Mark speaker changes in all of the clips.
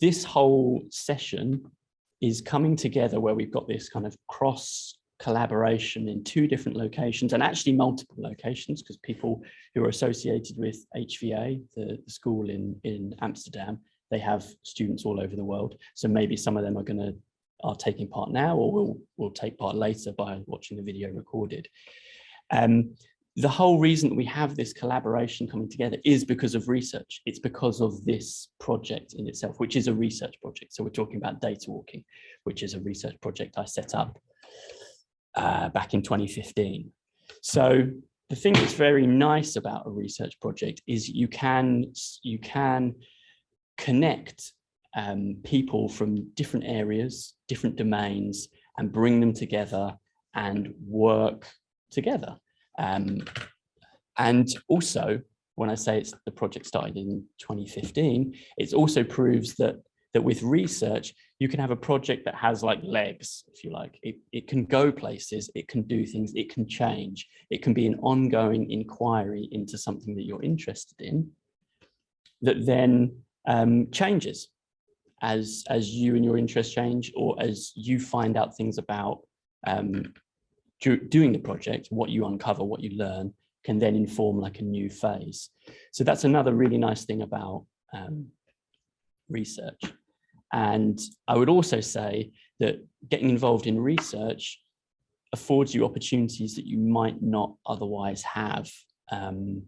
Speaker 1: this whole session is coming together where we've got this kind of cross collaboration in 2 different locations, and actually multiple locations, because people who are associated with HVA, the school in Amsterdam, they have students all over the world. So maybe some of them are taking part now, or will take part later by watching the video recorded. The whole reason that we have this collaboration coming together is because of research. It's because of this project in itself, which is a research project. So we're talking about Datawalking, which is a research project I set up back in 2015. So the thing that's very nice about a research project is you can connect people from different areas, different domains, and bring them together and work together. And also, when I say the project started in 2015, it also proves that with research, you can have a project that has like legs, if you like. It can go places, it can do things, it can change. It can be an ongoing inquiry into something that you're interested in that then changes as you and your interests change, or as you find out things about doing the project. What you uncover, what you learn, can then inform like a new phase. So that's another really nice thing about research. And I would also say that getting involved in research affords you opportunities that you might not otherwise have in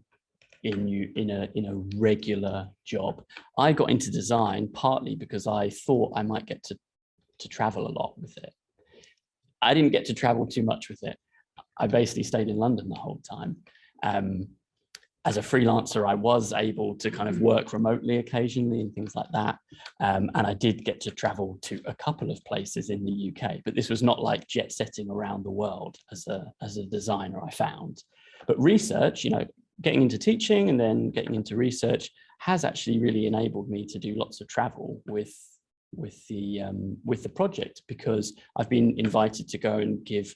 Speaker 1: a regular job. I got into design partly because I thought I might get to travel a lot with it. I didn't get to travel too much with it. I basically stayed in London the whole time. As a freelancer, I was able to kind of work remotely occasionally and things like that. And I did get to travel to a couple of places in the UK, but this was not like jet setting around the world as a designer, I found. But research, getting into teaching and then getting into research has actually really enabled me to do lots of travel with the project, because I've been invited to go and give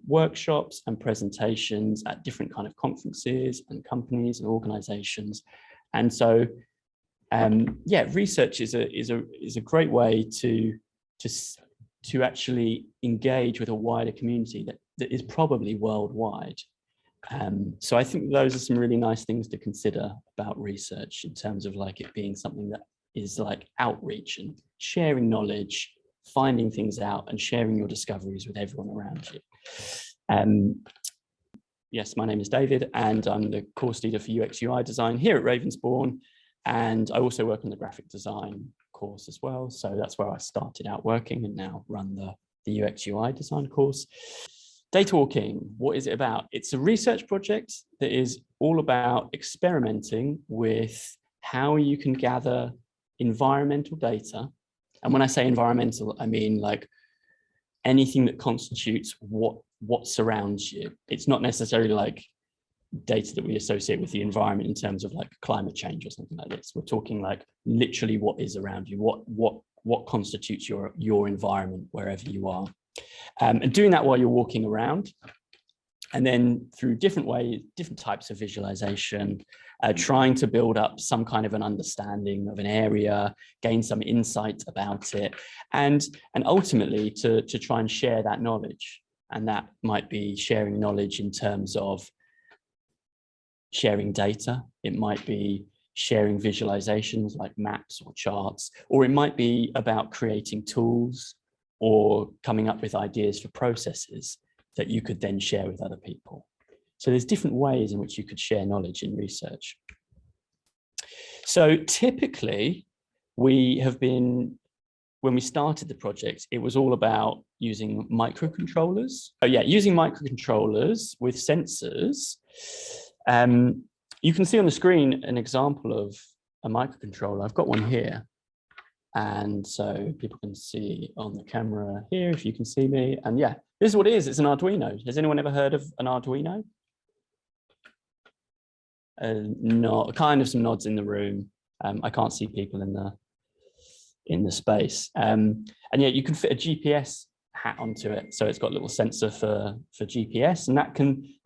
Speaker 1: workshops and presentations at different kind of conferences and companies and organizations. And so yeah, research is a great way to actually engage with a wider community that is probably worldwide. So I think those are some really nice things to consider about research, in terms of like it being something that is like outreach and sharing knowledge, finding things out and sharing your discoveries with everyone around you. Yes, my name is David and I'm the course leader for UX UI design here at Ravensbourne. And I also work on the graphic design course as well. So that's where I started out working and now run the UX UI design course. Datawalking, what is it about? It's a research project that is all about experimenting with how you can gather environmental data. And when I say environmental, I mean like anything that constitutes what surrounds you. It's not necessarily like data that we associate with the environment in terms of like climate change or something like this. We're talking like literally what is around you, what constitutes your environment wherever you are. And doing that while you're walking around. And then through different ways, different types of visualization, trying to build up some kind of an understanding of an area, gain some insight about it, and ultimately to try and share that knowledge. And that might be sharing knowledge in terms of sharing data. It might be sharing visualizations like maps or charts, or it might be about creating tools or coming up with ideas for processes that you could then share with other people. So there's different ways in which you could share knowledge in research. So typically when we started the project, it was all about using microcontrollers. Oh yeah, using microcontrollers with sensors. You can see on the screen an example of a microcontroller. I've got one here. And so people can see on the camera here, if you can see me. And yeah, this is what it is. It's an Arduino. Has anyone ever heard of an Arduino? No, kind of some nods in the room. I can't see people in the space. And yeah, you can fit a GPS hat onto it. So it's got a little sensor for GPS. And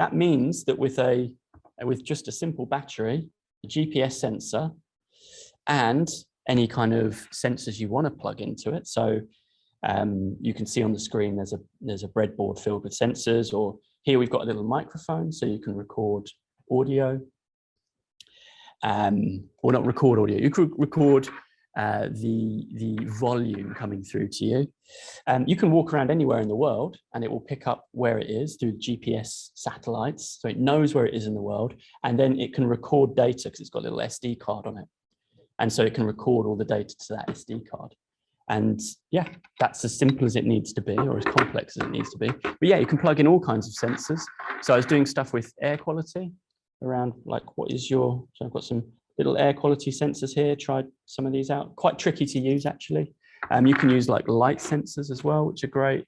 Speaker 1: that means that with just a simple battery, a GPS sensor, and any kind of sensors you want to plug into it. So you can see on the screen there's a breadboard filled with sensors, or here we've got a little microphone so you can record audio. Or not record audio, you could record the volume coming through to you. You can walk around anywhere in the world and it will pick up where it is through GPS satellites. So it knows where it is in the world, and then it can record data because it's got a little SD card on it. And so it can record all the data to that SD card. And yeah, that's as simple as it needs to be, or as complex as it needs to be. But yeah, you can plug in all kinds of sensors. So I was doing stuff with air quality around, like, what is your, so I've got some little air quality sensors here, tried some of these out, quite tricky to use actually. You can use like light sensors as well, which are great.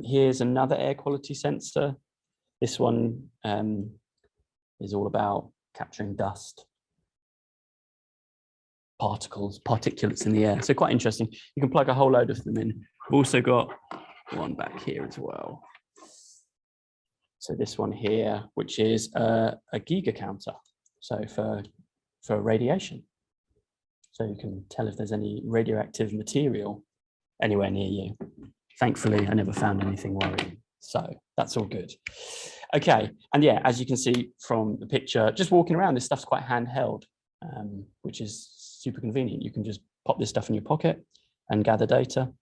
Speaker 1: Here's another air quality sensor. This one is all about capturing dust, particulates in the air. So quite interesting. You can plug a whole load of them in. We've also got one back here as well. So this one here, which is a Giga Counter. So for radiation. So you can tell if there's any radioactive material anywhere near you. Thankfully, I never found anything worrying. So that's all good. Okay, and yeah, as you can see from the picture, just walking around, this stuff's quite handheld, which is super convenient. You can just pop this stuff in your pocket and gather data,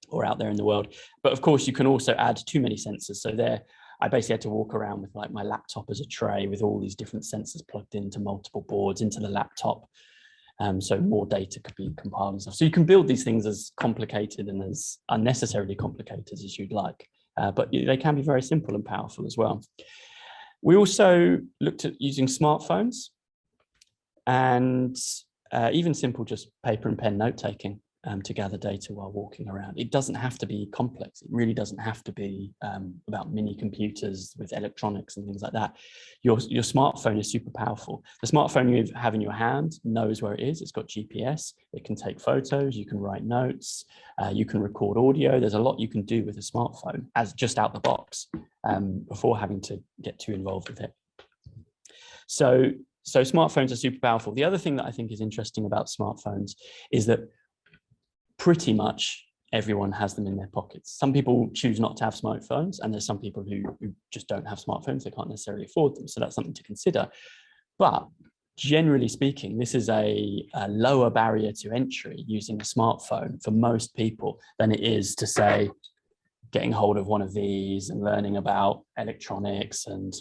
Speaker 1: or out there in the world. But of course, you can also add too many sensors. So there, I basically had to walk around with like my laptop as a tray with all these different sensors plugged into multiple boards into the laptop. So more data could be compiled and stuff. So you can build these things as complicated and as unnecessarily complicated as you'd like, but they can be very simple and powerful as well. We also looked at using smartphones and even simple just paper and pen note-taking to gather data while walking around. It doesn't have to be complex. It really doesn't have to be about mini computers with electronics and things like that. Your smartphone is super powerful. The smartphone you have in your hand knows where it is. It's got GPS. It can take photos. You can write notes. You can record audio. There's a lot you can do with a smartphone as just out the box before having to get too involved with it. So smartphones are super powerful. The other thing that I think is interesting about smartphones is that pretty much everyone has them in their pockets. Some people choose not to have smartphones, and there's some people who just don't have smartphones. They can't necessarily afford them. So that's something to consider. But generally speaking, this is a lower barrier to entry using a smartphone for most people than it is to, say, getting hold of one of these and learning about electronics and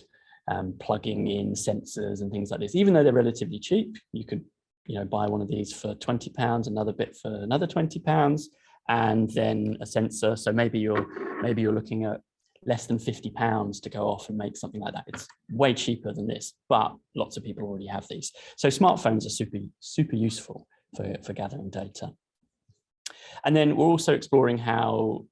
Speaker 1: plugging in sensors and things like this. Even though they're relatively cheap, you could buy one of these for £20, another bit for another £20, and then a sensor. So maybe you're looking at less than £50 to go off and make something like that. It's way cheaper than this, but lots of people already have these. So smartphones are super useful for gathering data. And then we're also exploring how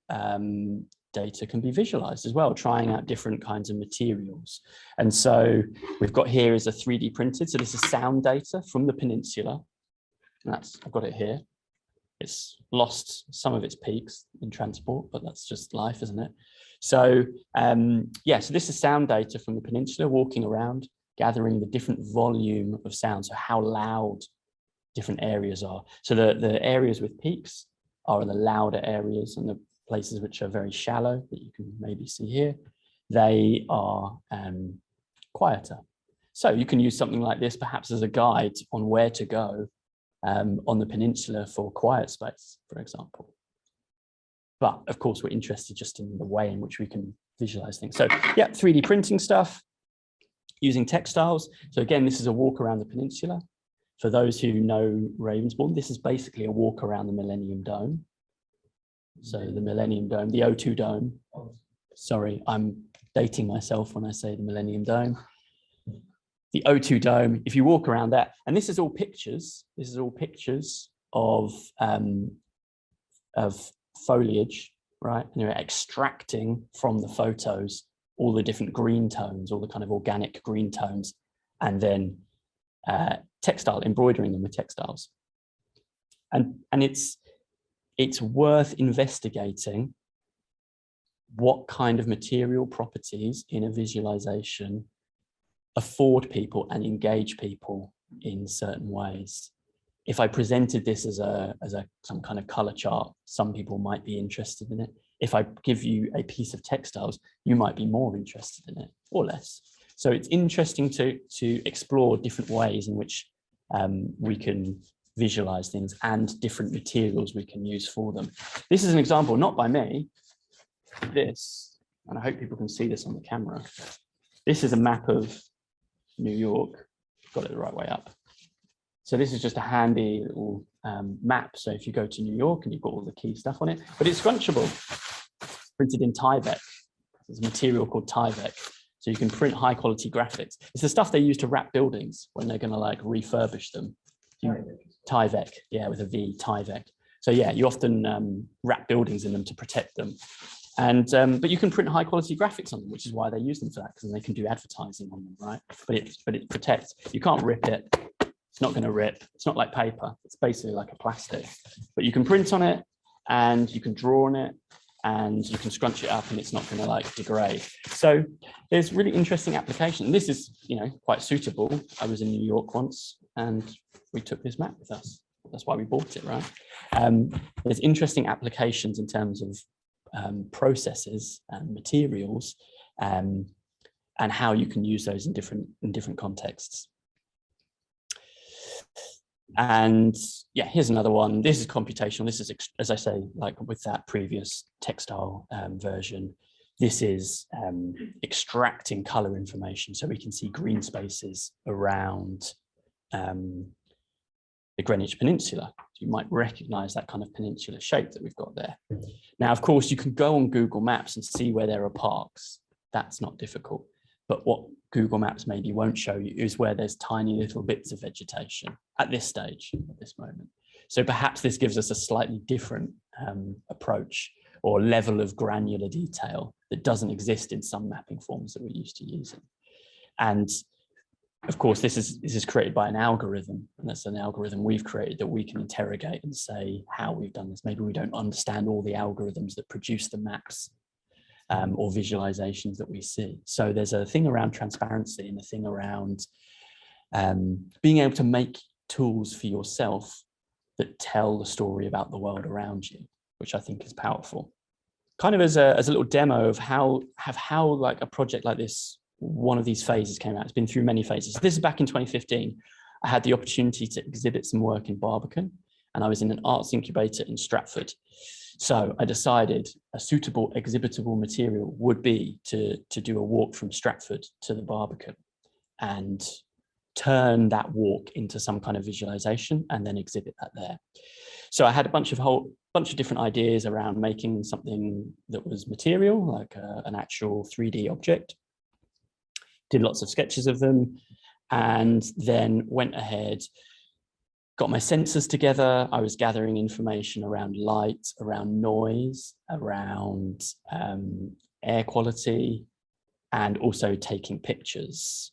Speaker 1: data can be visualized as well, trying out different kinds of materials. And so we've got here is a 3D printed. So this is sound data from the peninsula. I've got it here. It's lost some of its peaks in transport, but that's just life, isn't it? So yeah, so this is sound data from the peninsula, walking around, gathering the different volume of sound, so how loud different areas are. So the areas with peaks are the louder areas, and the places which are very shallow, that you can maybe see here, they are quieter. So you can use something like this perhaps as a guide on where to go on the peninsula for quiet space, for example. But of course, we're interested just in the way in which we can visualize things. So yeah, 3D printing stuff, using textiles. So again, this is a walk around the peninsula. For those who know Ravensbourne, this is basically a walk around the Millennium Dome. So the Millennium Dome, the O2 Dome. Sorry, I'm dating myself when I say the Millennium Dome. The O2 Dome, if you walk around that, and this is all pictures. This is all pictures of foliage, right? And they're extracting from the photos all the different green tones, all the kind of organic green tones, and then embroidering them with textiles. And it's worth investigating what kind of material properties in a visualization afford people and engage people in certain ways. if I presented this as some kind of color chart, some people might be interested in it. If I give you a piece of textiles, you might be more interested in it or less. So it's interesting to explore different ways in which we can visualize things and different materials we can use for them. This is an example, not by me, this, and I hope people can see this on the camera. This is a map of New York. Got it the right way up. So this is just a handy little map. So if you go to New York and you've got all the key stuff on it, but it's scrunchable, printed in Tyvek. There's a material called Tyvek. So you can print high quality graphics. It's the stuff they use to wrap buildings when they're gonna like refurbish them. Tyvek, yeah, with a V, Tyvek. So yeah, you often wrap buildings in them to protect them. And but you can print high quality graphics on them, which is why they use them for that, because then they can do advertising on them, right? But it protects. You can't rip it. It's not going to rip. It's not like paper. It's basically like a plastic. But you can print on it, and you can draw on it, and you can scrunch it up, and it's not going to like degrade. So there's really interesting application. This is, you know, quite suitable. I was in New York once, and we took this map with us. That's why we bought it, right? There's interesting applications in terms of processes and materials, and how you can use those in different contexts. And yeah, here's another one. This is computational. This is, as I say, like with that previous textile version, this is extracting color information so we can see green spaces around the Greenwich Peninsula. You might recognize that kind of peninsula shape that we've got there. Now, of course, you can go on Google Maps and see where there are parks. That's not difficult. But what Google Maps maybe won't show you is where there's tiny little bits of vegetation at this stage, at this moment. So perhaps this gives us a slightly different approach or level of granular detail that doesn't exist in some mapping forms that we're used to using. And of course, this is created by an algorithm, and that's an algorithm we've created that we can interrogate and say how we've done this. Maybe we don't understand all the algorithms that produce the maps or visualizations that we see. So there's a thing around transparency and a thing around being able to make tools for yourself that tell the story about the world around you, which I think is powerful. Kind of as a little demo of how like a project like this, one of these phases came out. It's been through many phases. This is back in 2015. I had the opportunity to exhibit some work in Barbican, and I was in an arts incubator in Stratford. So I decided a suitable exhibitable material would be to do a walk from Stratford to the Barbican and turn that walk into some kind of visualization and then exhibit that there. So I had a bunch of different ideas around making something that was material, like an actual 3D object. Did lots of sketches of them, and then went ahead, got my sensors together. I was gathering information around light, around noise, around air quality, and also taking pictures.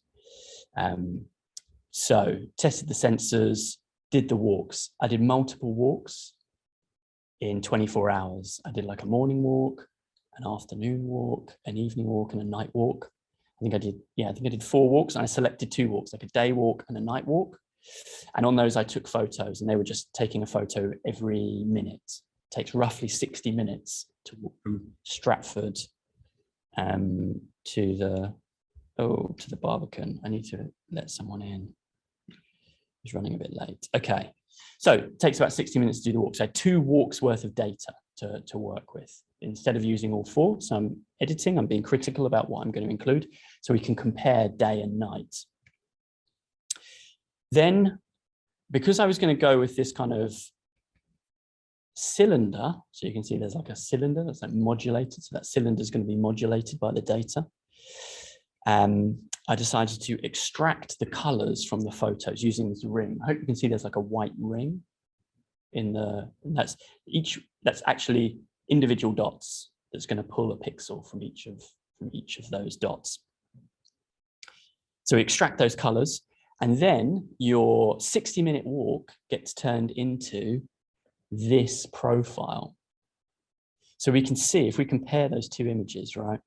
Speaker 1: So tested the sensors, did the walks. I did multiple walks in 24 hours. I did like a morning walk, an afternoon walk, an evening walk, and a night walk. I think I did 4 walks, and I selected 2 walks, like a day walk and a night walk. And on those, I took photos, and they were just taking a photo every minute. It takes roughly 60 minutes to walk from Stratford to the Barbican. I need to let someone in. He's running a bit late. Okay, so it takes about 60 minutes to do the walk. So I had 2 walks worth of data to work with instead of using all 4. So I'm editing, I'm being critical about what I'm going to include so we can compare day and night. Then, because I was going to go with this kind of cylinder, so you can see there's like a cylinder that's like modulated. So that cylinder is going to be modulated by the data. I decided to extract the colors from the photos using this ring. I hope you can see there's like a white ring in the, that's actually individual dots that's going to pull a pixel from each of those dots. So we extract those colors, and then your 60-minute walk gets turned into this profile. So we can see, if we compare those 2 images, right?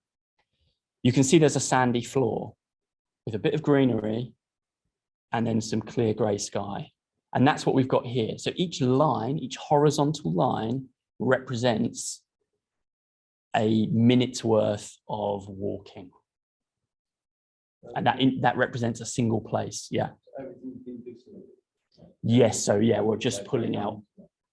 Speaker 1: You can see there's a sandy floor with a bit of greenery and then some clear grey sky. And that's what we've got here. So each line, each horizontal line represents a minute's worth of walking. And that represents a single place, yeah. Yes, so yeah, we're just pulling out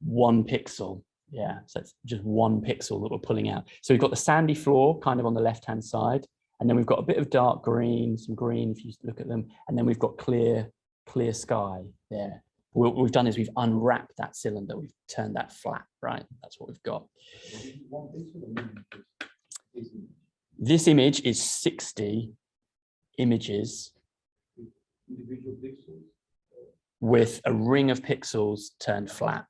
Speaker 1: 1 pixel. Yeah, so it's just 1 pixel that we're pulling out. So we've got the sandy floor kind of on the left-hand side, and then we've got a bit of dark green, some green if you look at them, and then we've got clear sky there. What we've done is we've unwrapped that cylinder, we've turned that flat, right? That's what we've got. This image is 60 images with a ring of pixels turned flat.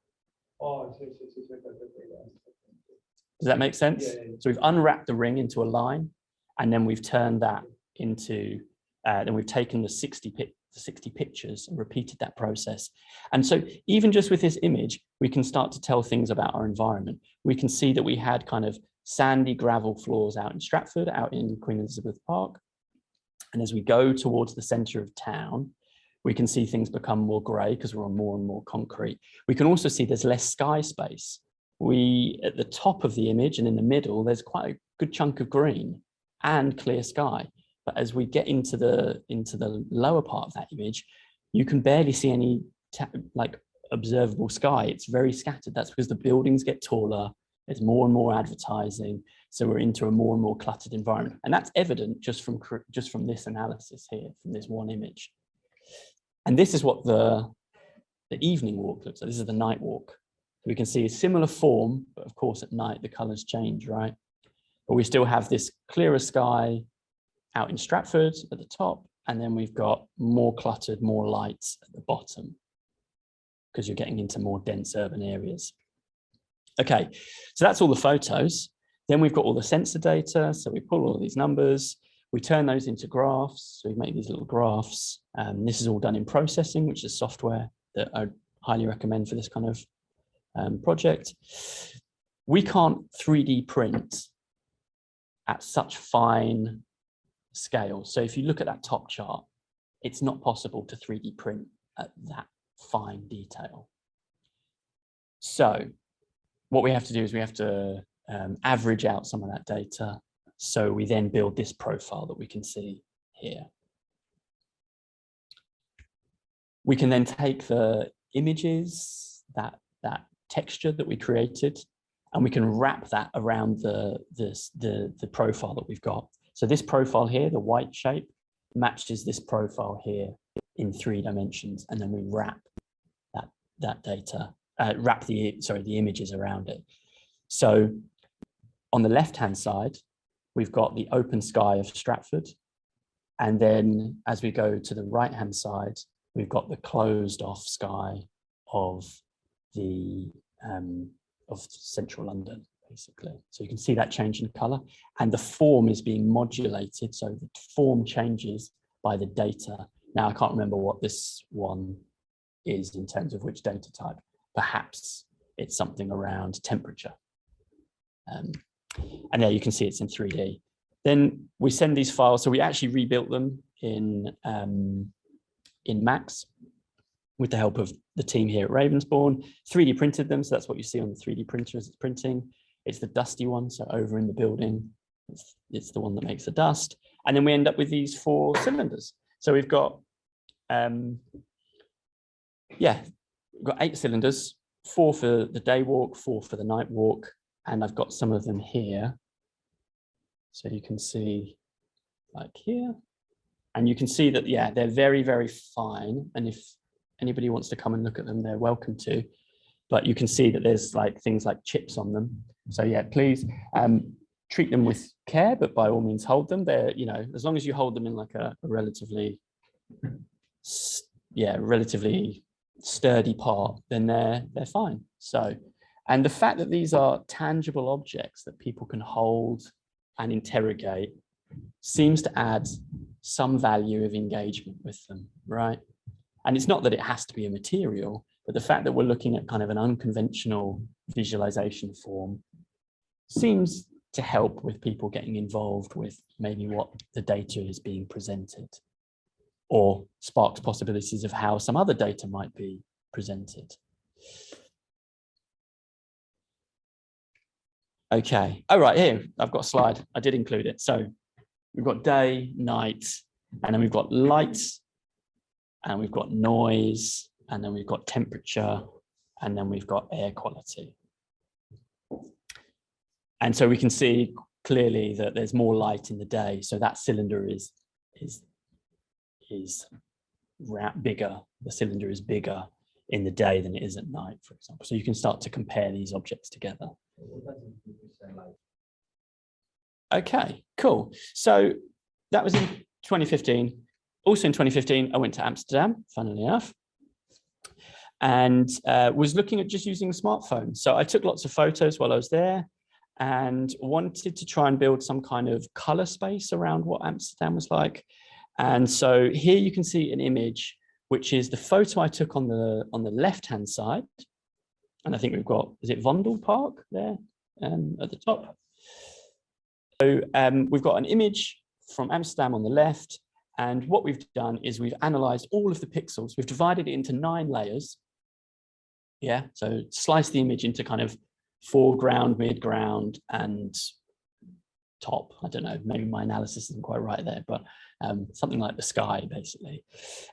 Speaker 1: Does that make sense? So we've unwrapped the ring into a line, and then we've turned that into, then we've taken the 60 pictures and repeated that process. And so even just with this image, we can start to tell things about our environment. We can see that we had kind of sandy gravel floors out in Stratford, out in Queen Elizabeth Park. And as we go towards the center of town, we can see things become more gray because we're on more and more concrete. We can also see there's less sky space. At the top of the image and in the middle, there's quite a good chunk of green and clear sky. But as we get into the lower part of that image, you can barely see any like observable sky. It's very scattered. That's because the buildings get taller. There's more and more advertising. So we're into a more and more cluttered environment. And that's evident just from this analysis here, from this one image. And this is what the evening walk looks like. This is the night walk. We can see a similar form, but of course at night the colors change, right? But we still have this clearer sky out in Stratford at the top, and then we've got more cluttered, more lights at the bottom, because you're getting into more dense urban areas. Okay, so that's all the photos. Then we've got all the sensor data. So we pull all of these numbers, we turn those into graphs. So we make these little graphs. This is all done in processing, which is software that I highly recommend for this kind of project. We can't 3D print at such fine scale. So if you look at that top chart, it's not possible to 3D print at that fine detail. So what we have to do is we have to average out some of that data. So we then build this profile that we can see here. We can then take the images, that texture that we created, and we can wrap that around the profile that we've got. So this profile here, the white shape, matches this profile here in 3 dimensions, and then we wrap that data, wrap the images around it. So on the left-hand side, we've got the open sky of Stratford, and then as we go to the right-hand side, we've got the closed-off sky of central London, basically. So you can see that change in color, and the form is being modulated. So the form changes by the data. Now, I can't remember what this one is in terms of which data type. Perhaps it's something around temperature. And there you can see it's in 3D. Then we send these files. So we actually rebuilt them in Max with the help of the team here at Ravensbourne. 3D printed them. So that's what you see on the 3D printer as it's printing. It's the dusty one. So over in the building, it's the one that makes the dust. And then we end up with these 4 cylinders. So we've got, we've got 8 cylinders, 4 for the day walk, 4 for the night walk. And I've got some of them here. So you can see like here, and you can see that, yeah, they're very, very fine. And if anybody wants to come and look at them, they're welcome to. But you can see that there's like things like chips on them. So yeah, please treat them with care, but by all means hold them. They're, you know, as long as you hold them in like a relatively sturdy part, then they're fine. So, and the fact that these are tangible objects that people can hold and interrogate seems to add some value of engagement with them, right? And it's not that it has to be a material, but the fact that we're looking at kind of an unconventional visualization form seems to help with people getting involved with maybe what the data is being presented, or sparks possibilities of how some other data might be presented. Okay, oh right, here, I've got a slide, I did include it. So we've got day, night, and then we've got light, and we've got noise, and then we've got temperature, and then we've got air quality. And so we can see clearly that there's more light in the day, so that cylinder is bigger. The cylinder is bigger in the day than it is at night, for example. So you can start to compare these objects together. Okay, cool. So that was in 2015. Also in 2015, I went to Amsterdam, funnily enough, and was looking at just using a smartphone. So I took lots of photos while I was there and wanted to try and build some kind of color space around what Amsterdam was like. And so here you can see an image, which is the photo I took on the left-hand side. And I think we've got, is it Vondel Park there at the top? So we've got an image from Amsterdam on the left. And what we've done is we've analyzed all of the pixels. We've divided it into 9 layers. Yeah, so slice the image into kind of foreground, midground, and top. I don't know, maybe my analysis isn't quite right there, but something like the sky, basically.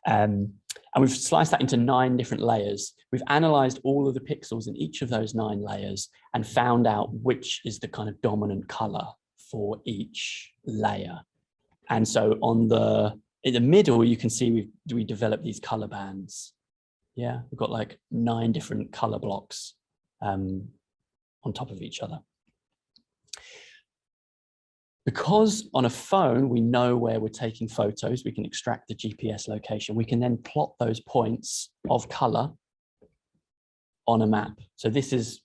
Speaker 1: And we've sliced that into 9 different layers. We've analyzed all of the pixels in each of those 9 layers and found out which is the kind of dominant color for each layer. And so in the middle, you can see we developed these color bands. Yeah, we've got like 9 different color blocks on top of each other. Because on a phone, we know where we're taking photos, we can extract the GPS location. We can then plot those points of color on a map. So this is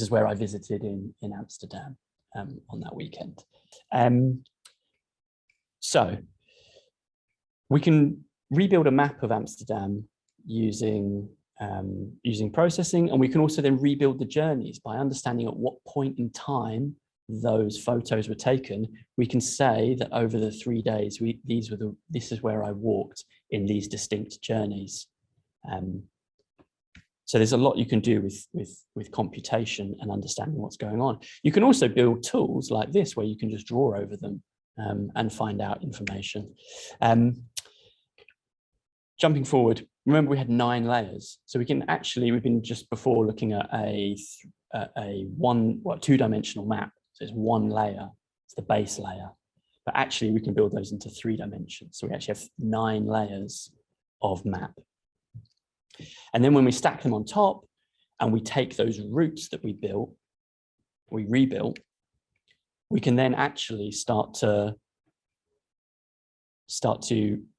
Speaker 1: where I visited in Amsterdam on that weekend. So we can rebuild a map of Amsterdam using processing, and we can also then rebuild the journeys by understanding at what point in time those photos were taken. We can say that over the 3 days, this is where I walked in these distinct journeys. So there's a lot you can do with computation and understanding what's going on. You can also build tools like this where you can just draw over them and find out information. Jumping forward, remember we had 9 layers. So we've been just before looking at a 2-dimensional map. So it's 1 layer, it's the base layer. But actually we can build those into 3 dimensions. So we actually have 9 layers of map. And then when we stack them on top and we take those routes that we rebuilt, we can then actually start to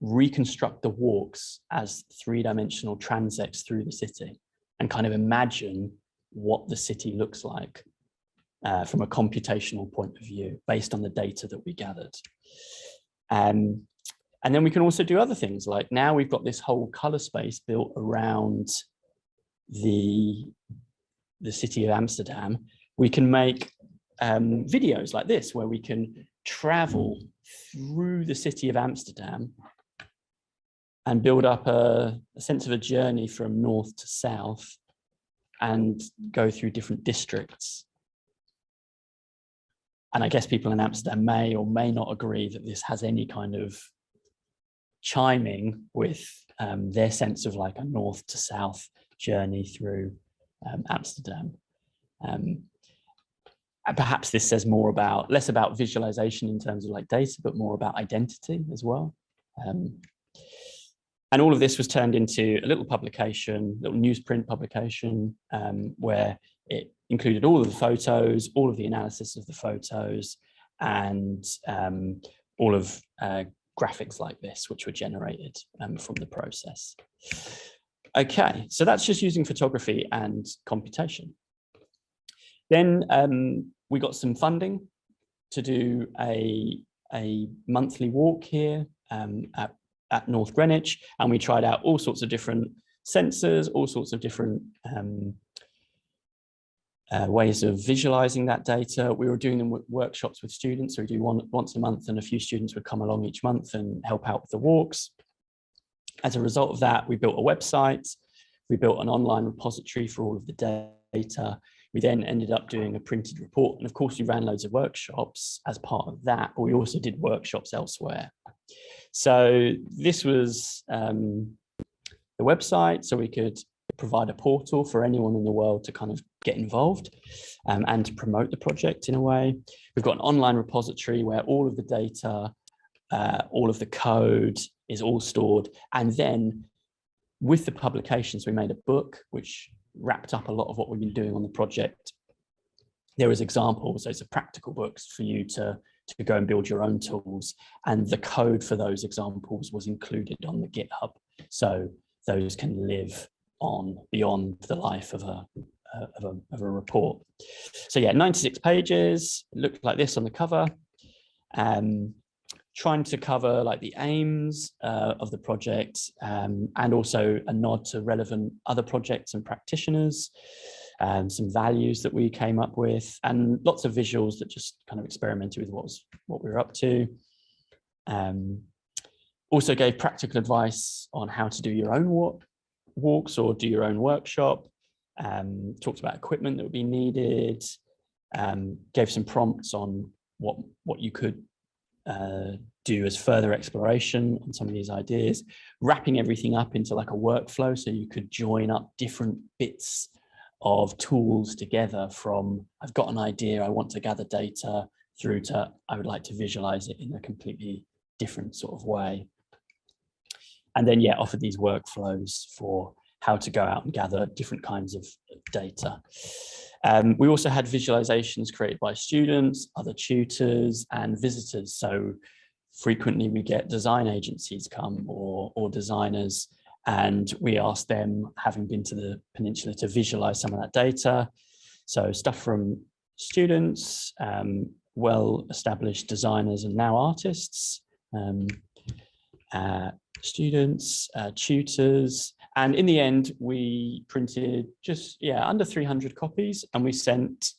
Speaker 1: reconstruct the walks as 3-dimensional transects through the city and kind of imagine what the city looks like from a computational point of view based on the data that we gathered. And then we can also do other things, like now we've got this whole color space built around the city of Amsterdam. We can make videos like this where we can travel through the city of Amsterdam and build up a sense of a journey from north to south and go through different districts. And I guess people in Amsterdam may or may not agree that this has any kind of chiming with their sense of like a north to south journey through Amsterdam. Perhaps this says less about visualization in terms of like data, but more about identity as well. And all of this was turned into a little newsprint publication, where it included all of the photos, all of the analysis of the photos, and all of graphics like this, which were generated from the process. Okay, so that's just using photography and computation. Then we got some funding to do a monthly walk here at North Greenwich, and we tried out all sorts of different sensors, all sorts of different ways of visualizing that data. We were doing them with workshops with students, so we do one once a month, and a few students would come along each month and help out with the walks. As a result of that, we built a website, we built an online repository for all of the data. We then ended up doing a printed report. And of course, we ran loads of workshops as part of that, but we also did workshops elsewhere. So this was the website, so we could provide a portal for anyone in the world to kind of get involved and to promote the project in a way. We've got an online repository where all of the data, all of the code is all stored. And then with the publications, we made a book which wrapped up a lot of what we've been doing on the project. There was examples, those are practical books for you to go and build your own tools. And the code for those examples was included on the GitHub. So those can live on beyond the life of a report. So yeah, 96 pages, it looked like this on the cover. Trying to cover like the aims of the project and also a nod to relevant other projects and practitioners, some values that we came up with, and lots of visuals that just kind of experimented with what we were up to. Also gave practical advice on how to do your own walks or do your own workshop. Talked about equipment that would be needed. Gave some prompts on what you could do as further exploration on some of these ideas, wrapping everything up into like a workflow so you could join up different bits of tools together, from I've got an idea, I want to gather data, through to I would like to visualize it in a completely different sort of way. And then, yeah, offered these workflows for how to go out and gather different kinds of data. We also had visualizations created by students, other tutors, and visitors. So frequently we get design agencies come or designers, and we ask them, having been to the peninsula, to visualize some of that data. So stuff from students, well-established designers and now artists, students, tutors. And in the end, we printed just, under 300 copies, and we sent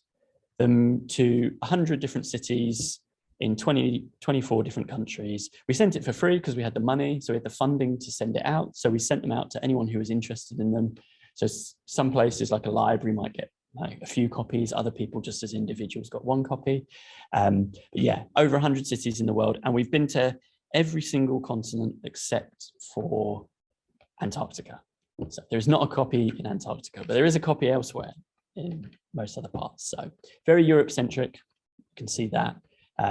Speaker 1: them to 100 different cities in 24 different countries. We sent it for free because we had the money, so we had the funding to send it out. So we sent them out to anyone who was interested in them. So some places like a library might get like a few copies, other people just as individuals got one copy. But yeah, over 100 cities in the world. And we've been to every single continent except for Antarctica. So there's not a copy in Antarctica, but there is a copy elsewhere in most other parts. So very Europe-centric, you can see that.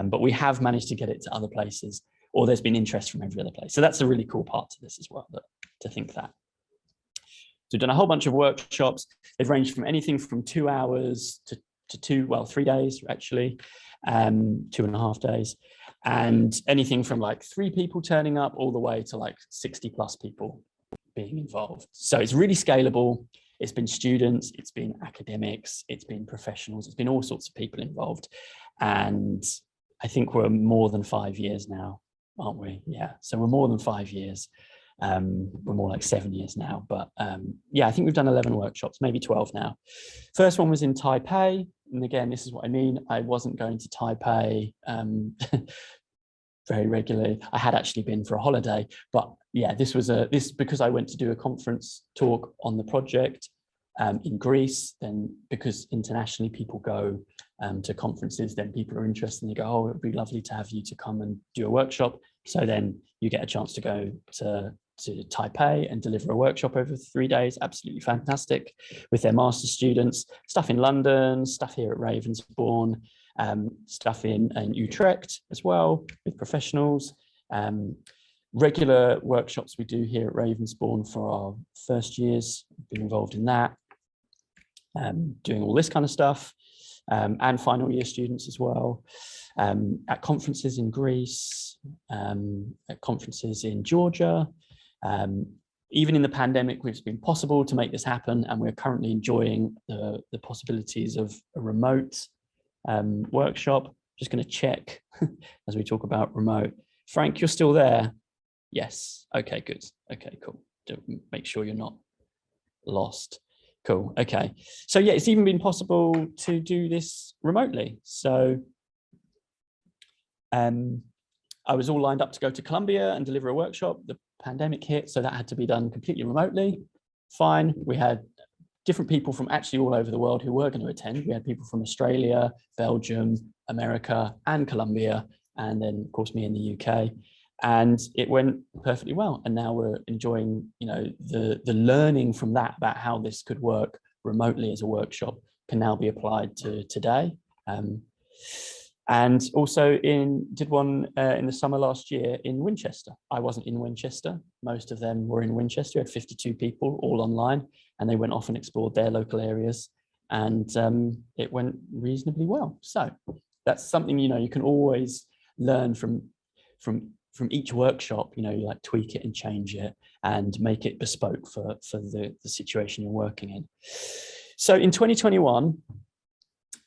Speaker 1: But we have managed to get it to other places, or there's been interest from every other place. So that's a really cool part to this as well, to think that. So we've done a whole bunch of workshops. They've ranged from anything from 2 hours to 3 days, actually, 2.5 days. And anything from like 3 people turning up all the way to like 60 plus people being involved. So it's really scalable. It's been students, it's been academics, it's been professionals, it's been all sorts of people involved. And I think we're more than 5 years now, aren't we? Yeah, so we're more than 5 years. We're more like 7 years now, but yeah, I think we've done 11 workshops, maybe 12 now. First one was in Taipei. And again, this is what I mean. I wasn't going to Taipei very regularly. I had actually been for a holiday, but yeah, this was because I went to do a conference talk on the project in Greece. Then because internationally people go to conferences, then people are interested and they go, oh, it would be lovely to have you to come and do a workshop. So then you get a chance to go to Taipei and deliver a workshop over 3 days. Absolutely fantastic, with their master's students, stuff in London, stuff here at Ravensbourne, stuff in Utrecht as well with professionals, regular workshops we do here at Ravensbourne for our first years, been involved in that, doing all this kind of stuff, and final year students as well, at conferences in Greece, at conferences in Georgia. Even in the pandemic, it's been possible to make this happen, and we're currently enjoying the possibilities of a remote workshop. Just going to check as we talk about remote. Frank, you're still there? Yes. Okay, good. Okay, cool. Make sure you're not lost. Cool. Okay. So yeah, it's even been possible to do this remotely. So I was all lined up to go to Colombia and deliver a workshop. The pandemic hit, so that had to be done completely remotely. Fine. We had different people from actually all over the world who were going to attend. We had people from Australia, Belgium, America, and Colombia, and then of course me in the UK. And it went perfectly well. And now we're enjoying, the learning from that about how this could work remotely as a workshop can now be applied to today. And also did one in the summer last year in Winchester. I wasn't in Winchester. Most of them were in Winchester. We had 52 people all online, and they went off and explored their local areas, and it went reasonably well. So that's something, you can always learn from each workshop. You like tweak it and change it and make it bespoke for the situation you're working in. So in 2021,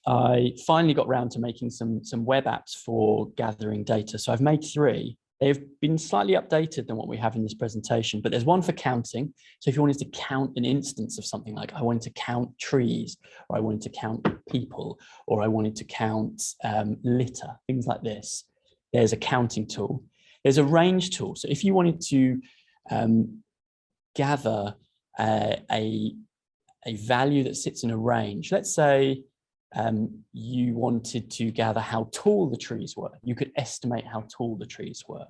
Speaker 1: I finally got around to making some web apps for gathering data. So I've made 3. They've been slightly updated than what we have in this presentation, but there's one for counting. So if you wanted to count an instance of something, like I wanted to count trees, or I wanted to count people, or I wanted to count litter, things like this, there's a counting tool. There's a range tool. So if you wanted to gather a value that sits in a range, let's say you wanted to gather how tall the trees were, you could estimate how tall the trees were.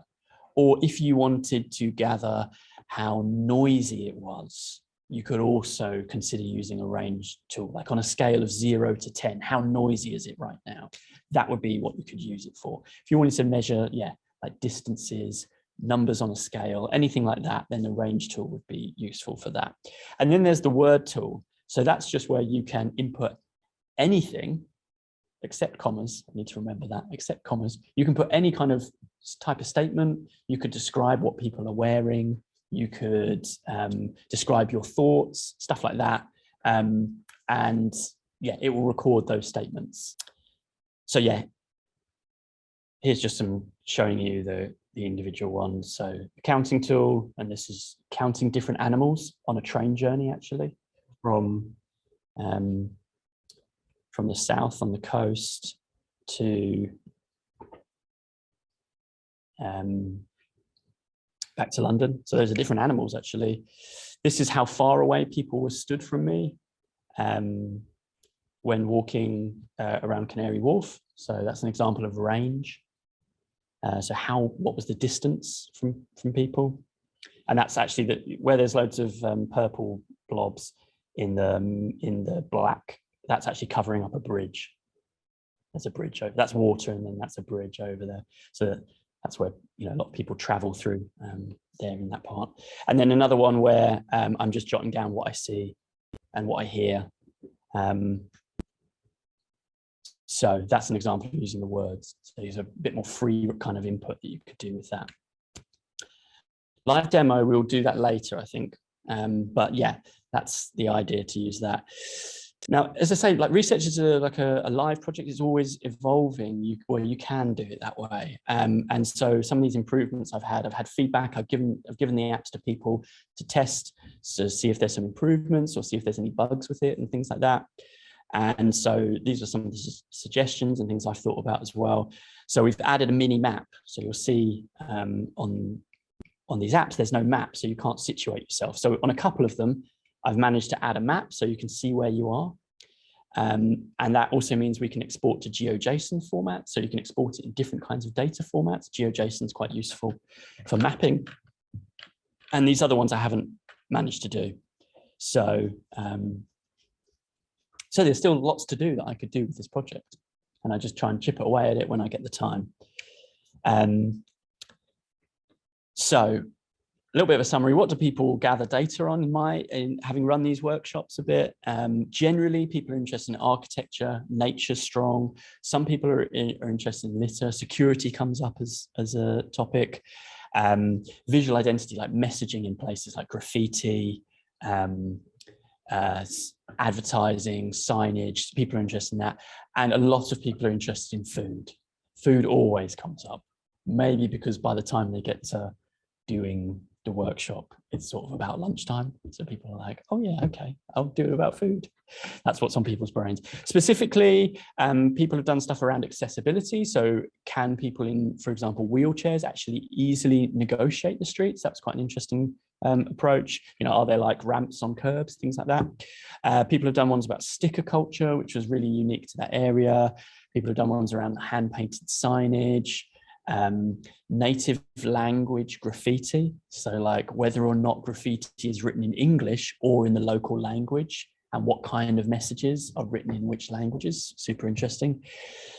Speaker 1: Or if you wanted to gather how noisy it was, you could also consider using a range tool, like on a scale of 0 to 10, how noisy is it right now? That would be what you could use it for. If you wanted to measure, like distances, numbers on a scale, anything like that, then the range tool would be useful for that. And then there's the word tool. So that's just where you can input anything except commas. I need to remember that, except commas. You can put any kind of type of statement. You could describe what people are wearing. You could describe your thoughts, stuff like that. And it will record those statements. So here's just some showing you the individual ones. So the counting tool, and this is counting different animals on a train journey, actually, from the south on the coast to back to London. So those are different animals, actually. This is how far away people were stood from me when walking around Canary Wharf. So that's an example of range. So what was the distance from people? And that's actually where there's loads of purple blobs in the black. That's actually covering up a bridge. There's a bridge over. That's water, and then that's a bridge over there. So that's where a lot of people travel through there in that part. And then another one where I'm just jotting down what I see and what I hear. So that's an example of using the words. So there's a bit more free kind of input that you could do with that. Live demo, we'll do that later, I think. But that's the idea, to use that. Now, as I say, like research is like a live project. Is always evolving. You can do it that way. And so some of these improvements I've had feedback. I've given the apps to people to test, to see if there's some improvements or see if there's any bugs with it and things like that. And so these are some of the suggestions and things I've thought about as well. So we've added a mini map. So you'll see on these apps, there's no map, so you can't situate yourself. So on a couple of them, I've managed to add a map so you can see where you are. And that also means we can export to GeoJSON format. So you can export it in different kinds of data formats. GeoJSON is quite useful for mapping. And these other ones I haven't managed to do. So, so there's still lots to do that I could do with this project. And I just try and chip away at it when I get the time. So a little bit of a summary. What do people gather data on in having run these workshops a bit? Generally, people are interested in architecture, nature strong. Some people are interested in litter. Security comes up as a topic. Visual identity, like messaging in places like graffiti, advertising, signage. People are interested in that. And a lot of people are interested in food. Food always comes up, maybe because by the time they get to doing the workshop, it's sort of about lunchtime. So people are like, oh yeah, okay, I'll do it about food. That's what's on people's brains. Specifically, people have done stuff around accessibility. So can people in, for example, wheelchairs actually easily negotiate the streets? That's quite an interesting approach. You know, are there like ramps on curbs, things like that? People have done ones about sticker culture, which was really unique to that area. People have done ones around hand-painted signage, native language graffiti. So like whether or not graffiti is written in English or in the local language, and what kind of messages are written in which languages. Super interesting.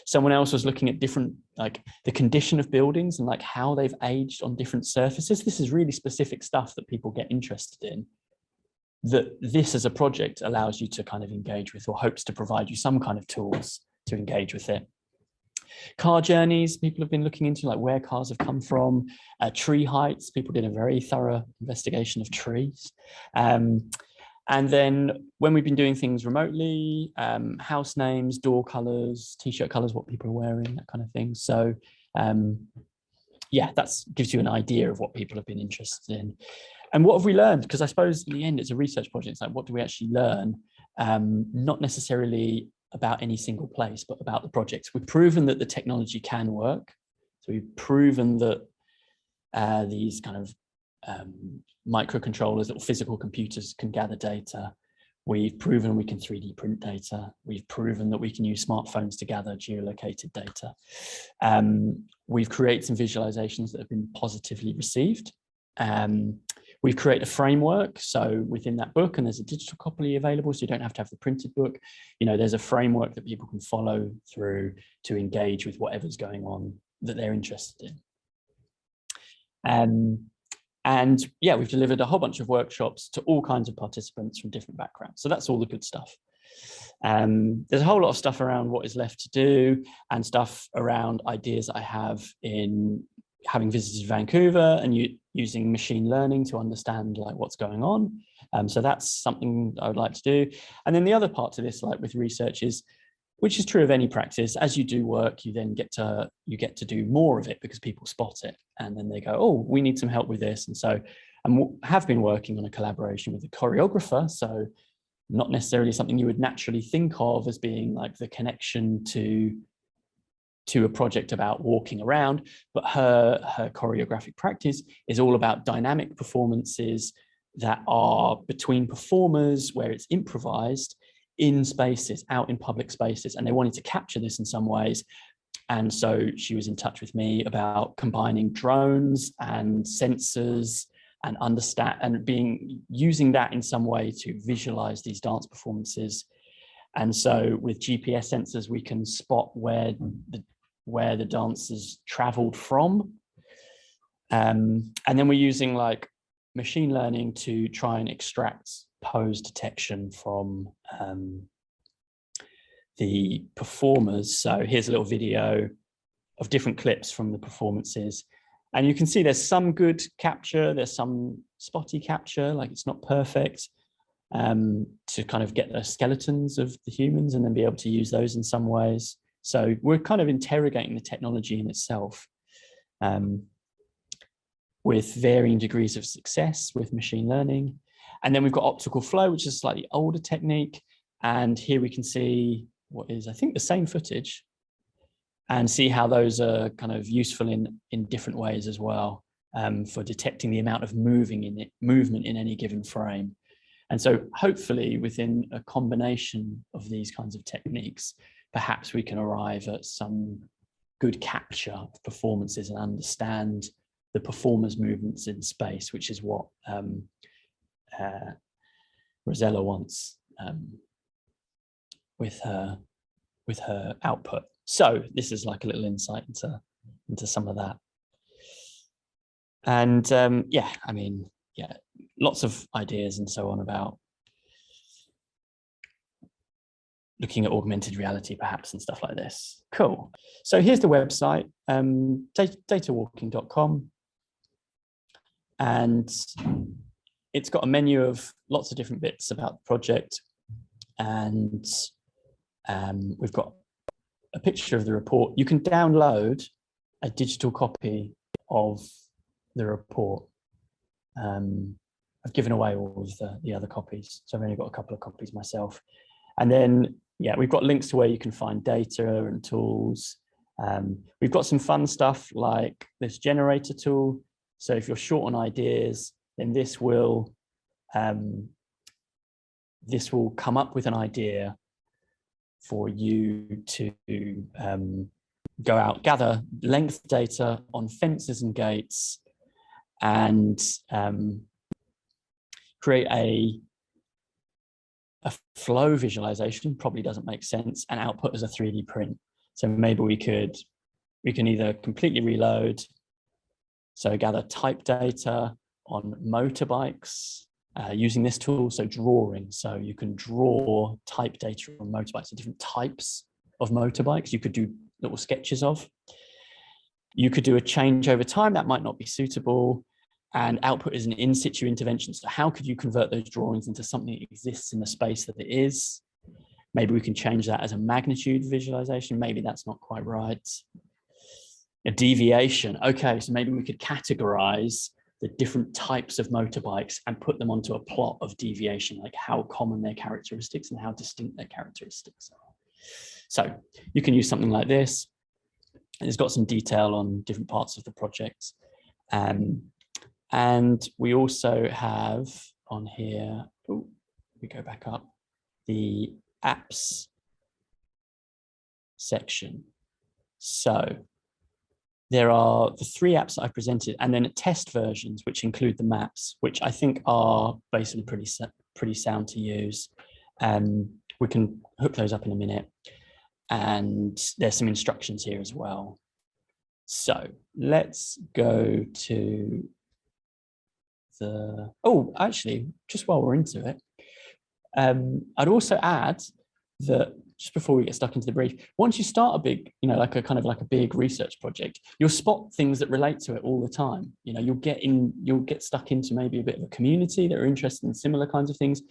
Speaker 1: Someone else was looking at different, like the condition of buildings and like how they've aged on different surfaces. This is really specific stuff that people get interested in, that this as a project allows you to kind of engage with, or hopes to provide you some kind of tools to engage with it. Car journeys, people have been looking into like where cars have come from. Tree heights, people did a very thorough investigation of trees. And then when we've been doing things remotely, house names, door colors, t-shirt colors, what people are wearing, that kind of thing. So yeah, that gives you an idea of what people have been interested in. And what have we learned? Because I suppose in the end, it's a research project. It's like, what do we actually learn? Not necessarily about any single place, but about the projects. We've proven that the technology can work. So we've proven that these kind of microcontrollers, little physical computers, can gather data. We've proven we can 3D print data. We've proven that we can use smartphones to gather geolocated data. We've created some visualizations that have been positively received. We've created a framework. So within that book, and there's a digital copy available, so you don't have to have the printed book. You know, there's a framework that people can follow through to engage with whatever's going on that they're interested in. And yeah, we've delivered a whole bunch of workshops to all kinds of participants from different backgrounds. So that's all the good stuff. There's a whole lot of stuff around what is left to do, and stuff around ideas that I have in having visited Vancouver and using machine learning to understand like what's going on. So that's something I would like to do. And then the other part to this, like with research, is, which is true of any practice, as you do work, you then get to do more of it because people spot it, and then they go, oh, we need some help with this. And so I have been working on a collaboration with a choreographer. So not necessarily something you would naturally think of as being like the connection to a project about walking around, but her choreographic practice is all about dynamic performances that are between performers, where it's improvised in spaces, out in public spaces, and they wanted to capture this in some ways. And so she was in touch with me about combining drones and sensors and using that in some way to visualize these dance performances. And so with GPS sensors, we can spot where the dancers traveled from. And then we're using like machine learning to try and extract pose detection from the performers. So here's a little video of different clips from the performances. And you can see there's some good capture, there's some spotty capture, like it's not perfect, to kind of get the skeletons of the humans and then be able to use those in some ways. So we're kind of interrogating the technology in itself with varying degrees of success with machine learning. And then we've got optical flow, which is a slightly older technique. And here we can see what is, I think, the same footage, and see how those are kind of useful in different ways as well, for detecting the amount of movement in any given frame. And so hopefully within a combination of these kinds of techniques, perhaps we can arrive at some good capture of performances and understand the performers' movements in space, which is what Rosella wants with her output. So this is like a little insight into some of that. And yeah, I mean, yeah, lots of ideas and so on about looking at augmented reality perhaps and stuff like this. Cool. So here's the website, datawalking.com. And it's got a menu of lots of different bits about the project. And we've got a picture of the report. You can download a digital copy of the report. I've given away all of the other copies, so I've only got a couple of copies myself. And then, yeah, we've got links to where you can find data and tools. We've got some fun stuff like this generator tool. So if you're short on ideas, then this will come up with an idea for you to go out, gather length data on fences and gates, and create a flow visualization. Probably doesn't make sense, and output as a 3D print. So maybe we can either completely reload, so gather type data on motorbikes using this tool, so drawing. So you can draw type data on motorbikes, so different types of motorbikes you could do little sketches of. You could do a change over time that might not be suitable, and output is an in situ intervention. So how could you convert those drawings into something that exists in the space that it is? Maybe we can change that as a magnitude visualization. Maybe that's not quite right. A deviation. Okay, so maybe we could categorize the different types of motorbikes and put them onto a plot of deviation, like how common their characteristics and how distinct their characteristics are. So you can use something like this. It's got some detail on different parts of the project. And we also have on here, we go back up, the apps section. So there are the 3 apps that I presented, and then test versions, which include the maps, which I think are basically pretty sound to use. We can hook those up in a minute. And there's some instructions here as well. So let's go to actually, just while we're into it, I'd also add that just before we get stuck into the brief, once you start a big, like a big research project, you'll spot things that relate to it all the time. You'll get stuck into maybe a bit of a community that are interested in similar kinds of things.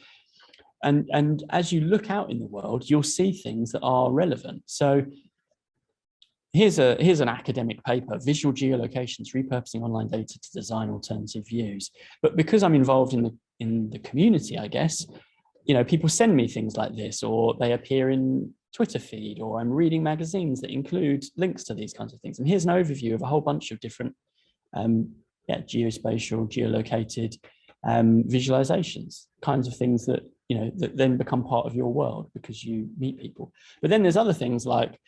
Speaker 1: And as you look out in the world, you'll see things that are relevant. So here's an academic paper, Visual Geolocations, Repurposing Online Data to Design Alternative Views. But because I'm involved in the community, I guess, people send me things like this, or they appear in Twitter feed, or I'm reading magazines that include links to these kinds of things. And here's an overview of a whole bunch of different geospatial, geolocated visualizations, kinds of things that that then become part of your world because you meet people. But then there's other things like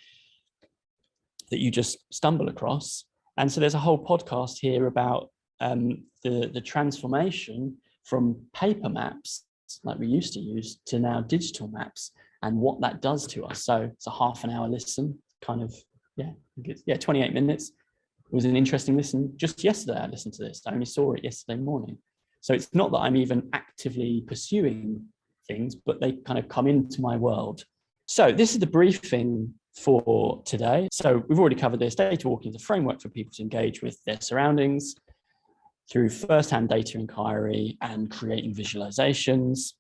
Speaker 1: that you just stumble across. And so there's a whole podcast here about the transformation from paper maps like we used to use to now digital maps and what that does to us. So it's a half an hour listen, 28 minutes. It was an interesting listen. Just yesterday I listened to this. I only saw it yesterday morning. So it's not that I'm even actively pursuing things, but they kind of come into my world. So this is the briefing for today. So we've already covered this. Datawalking is a framework for people to engage with their surroundings through first-hand data inquiry and creating visualizations.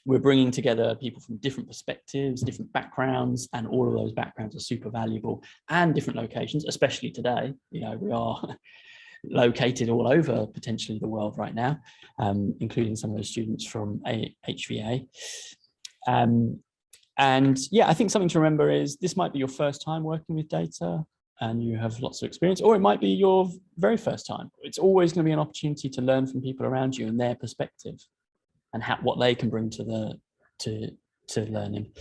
Speaker 1: We're bringing together people from different perspectives, different backgrounds, and all of those backgrounds are super valuable, and different locations, especially today. We are located all over potentially the world right now, including some of those students from HVA. And yeah, I think something to remember is this might be your first time working with data and you have lots of experience, or it might be your very first time. It's always going to be an opportunity to learn from people around you and their perspective and what they can bring to learning.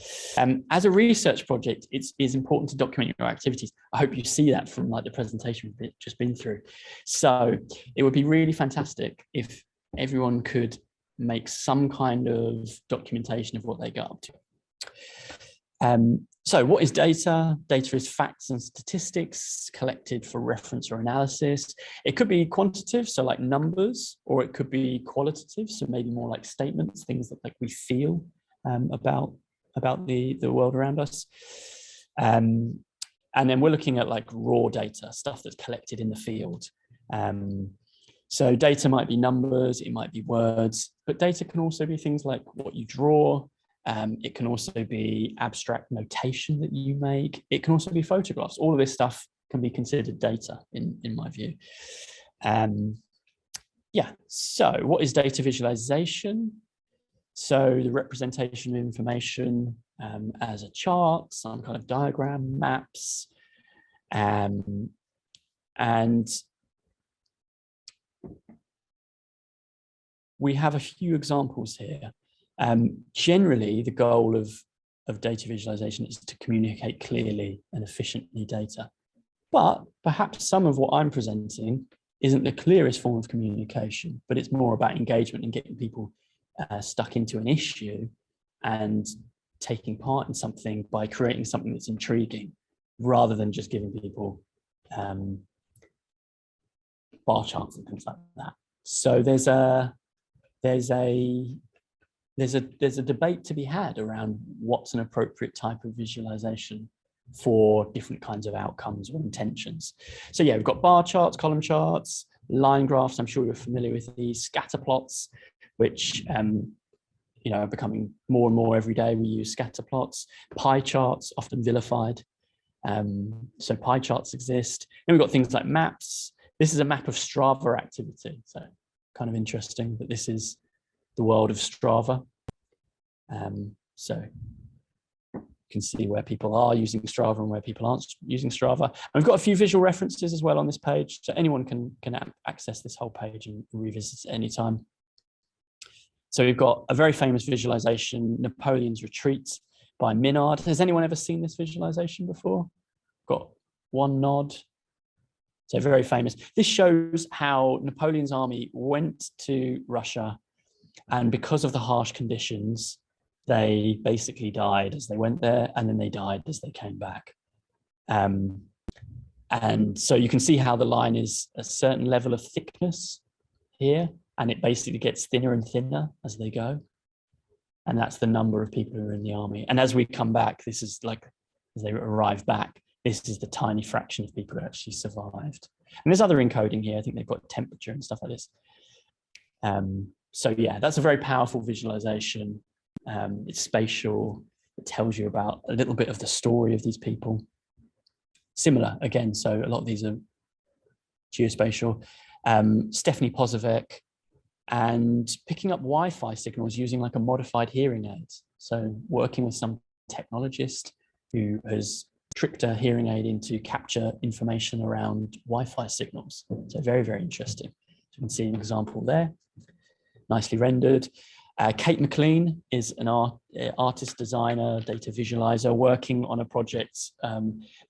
Speaker 1: As a research project, it is important to document your activities. I hope you see that from the presentation we've just been through. So it would be really fantastic if everyone could make some kind of documentation of what they got up to. So what is data? Data is facts and statistics collected for reference or analysis. It could be quantitative, so like numbers, or it could be qualitative, so maybe more like statements, things that we feel about the world around us. And then we're looking at raw data, stuff that's collected in the field. So data might be numbers, it might be words, but data can also be things like what you draw. It can also be abstract notation that you make. It can also be photographs. All of this stuff can be considered data in my view. yeah, so what is data visualization? So the representation of information as a chart, some kind of diagram, maps, and we have a few examples here. Generally, the goal of data visualization is to communicate clearly and efficiently data. But perhaps some of what I'm presenting isn't the clearest form of communication, but it's more about engagement and getting people stuck into an issue and taking part in something by creating something that's intriguing, rather than just giving people bar charts and things like that. So there's a debate to be had around what's an appropriate type of visualization for different kinds of outcomes or intentions. So yeah, we've got bar charts, column charts, line graphs. I'm sure you're familiar with these, scatter plots, which you know, are becoming more and more every day. We use scatter plots, pie charts, often vilified. So pie charts exist. Then we've got things like maps. This is a map of Strava activity. So kind of interesting that this is the world of Strava. So you can see where people are using Strava and where people aren't using Strava. And we've got a few visual references as well on this page, so anyone can access this whole page and revisit it anytime. So we've got a very famous visualization, Napoleon's Retreat by Menard. Has anyone ever seen this visualization before? Got one nod. So very famous. This shows how Napoleon's army went to Russia, and because of the harsh conditions, they basically died as they went there, and then they died as they came back. And so you can see how the line is a certain level of thickness here, and it basically gets thinner and thinner as they go. And that's the number of people who are in the army. And as we come back, this is like, as they arrive back, this is the tiny fraction of people who actually survived. And there's other encoding here. I think they've got temperature and stuff like this. So yeah, that's a very powerful visualization. It's spatial. It tells you about a little bit of the story of these people. Similar again, so a lot of these are geospatial. Stephanie Posibik, and picking up Wi-Fi signals using like a modified hearing aid. So working with some technologist who has tricked a hearing aid into capture information around Wi-Fi signals. So very, very interesting. So you can see an example there, nicely rendered. Kate Mclean is an artist, designer, data visualizer working on a project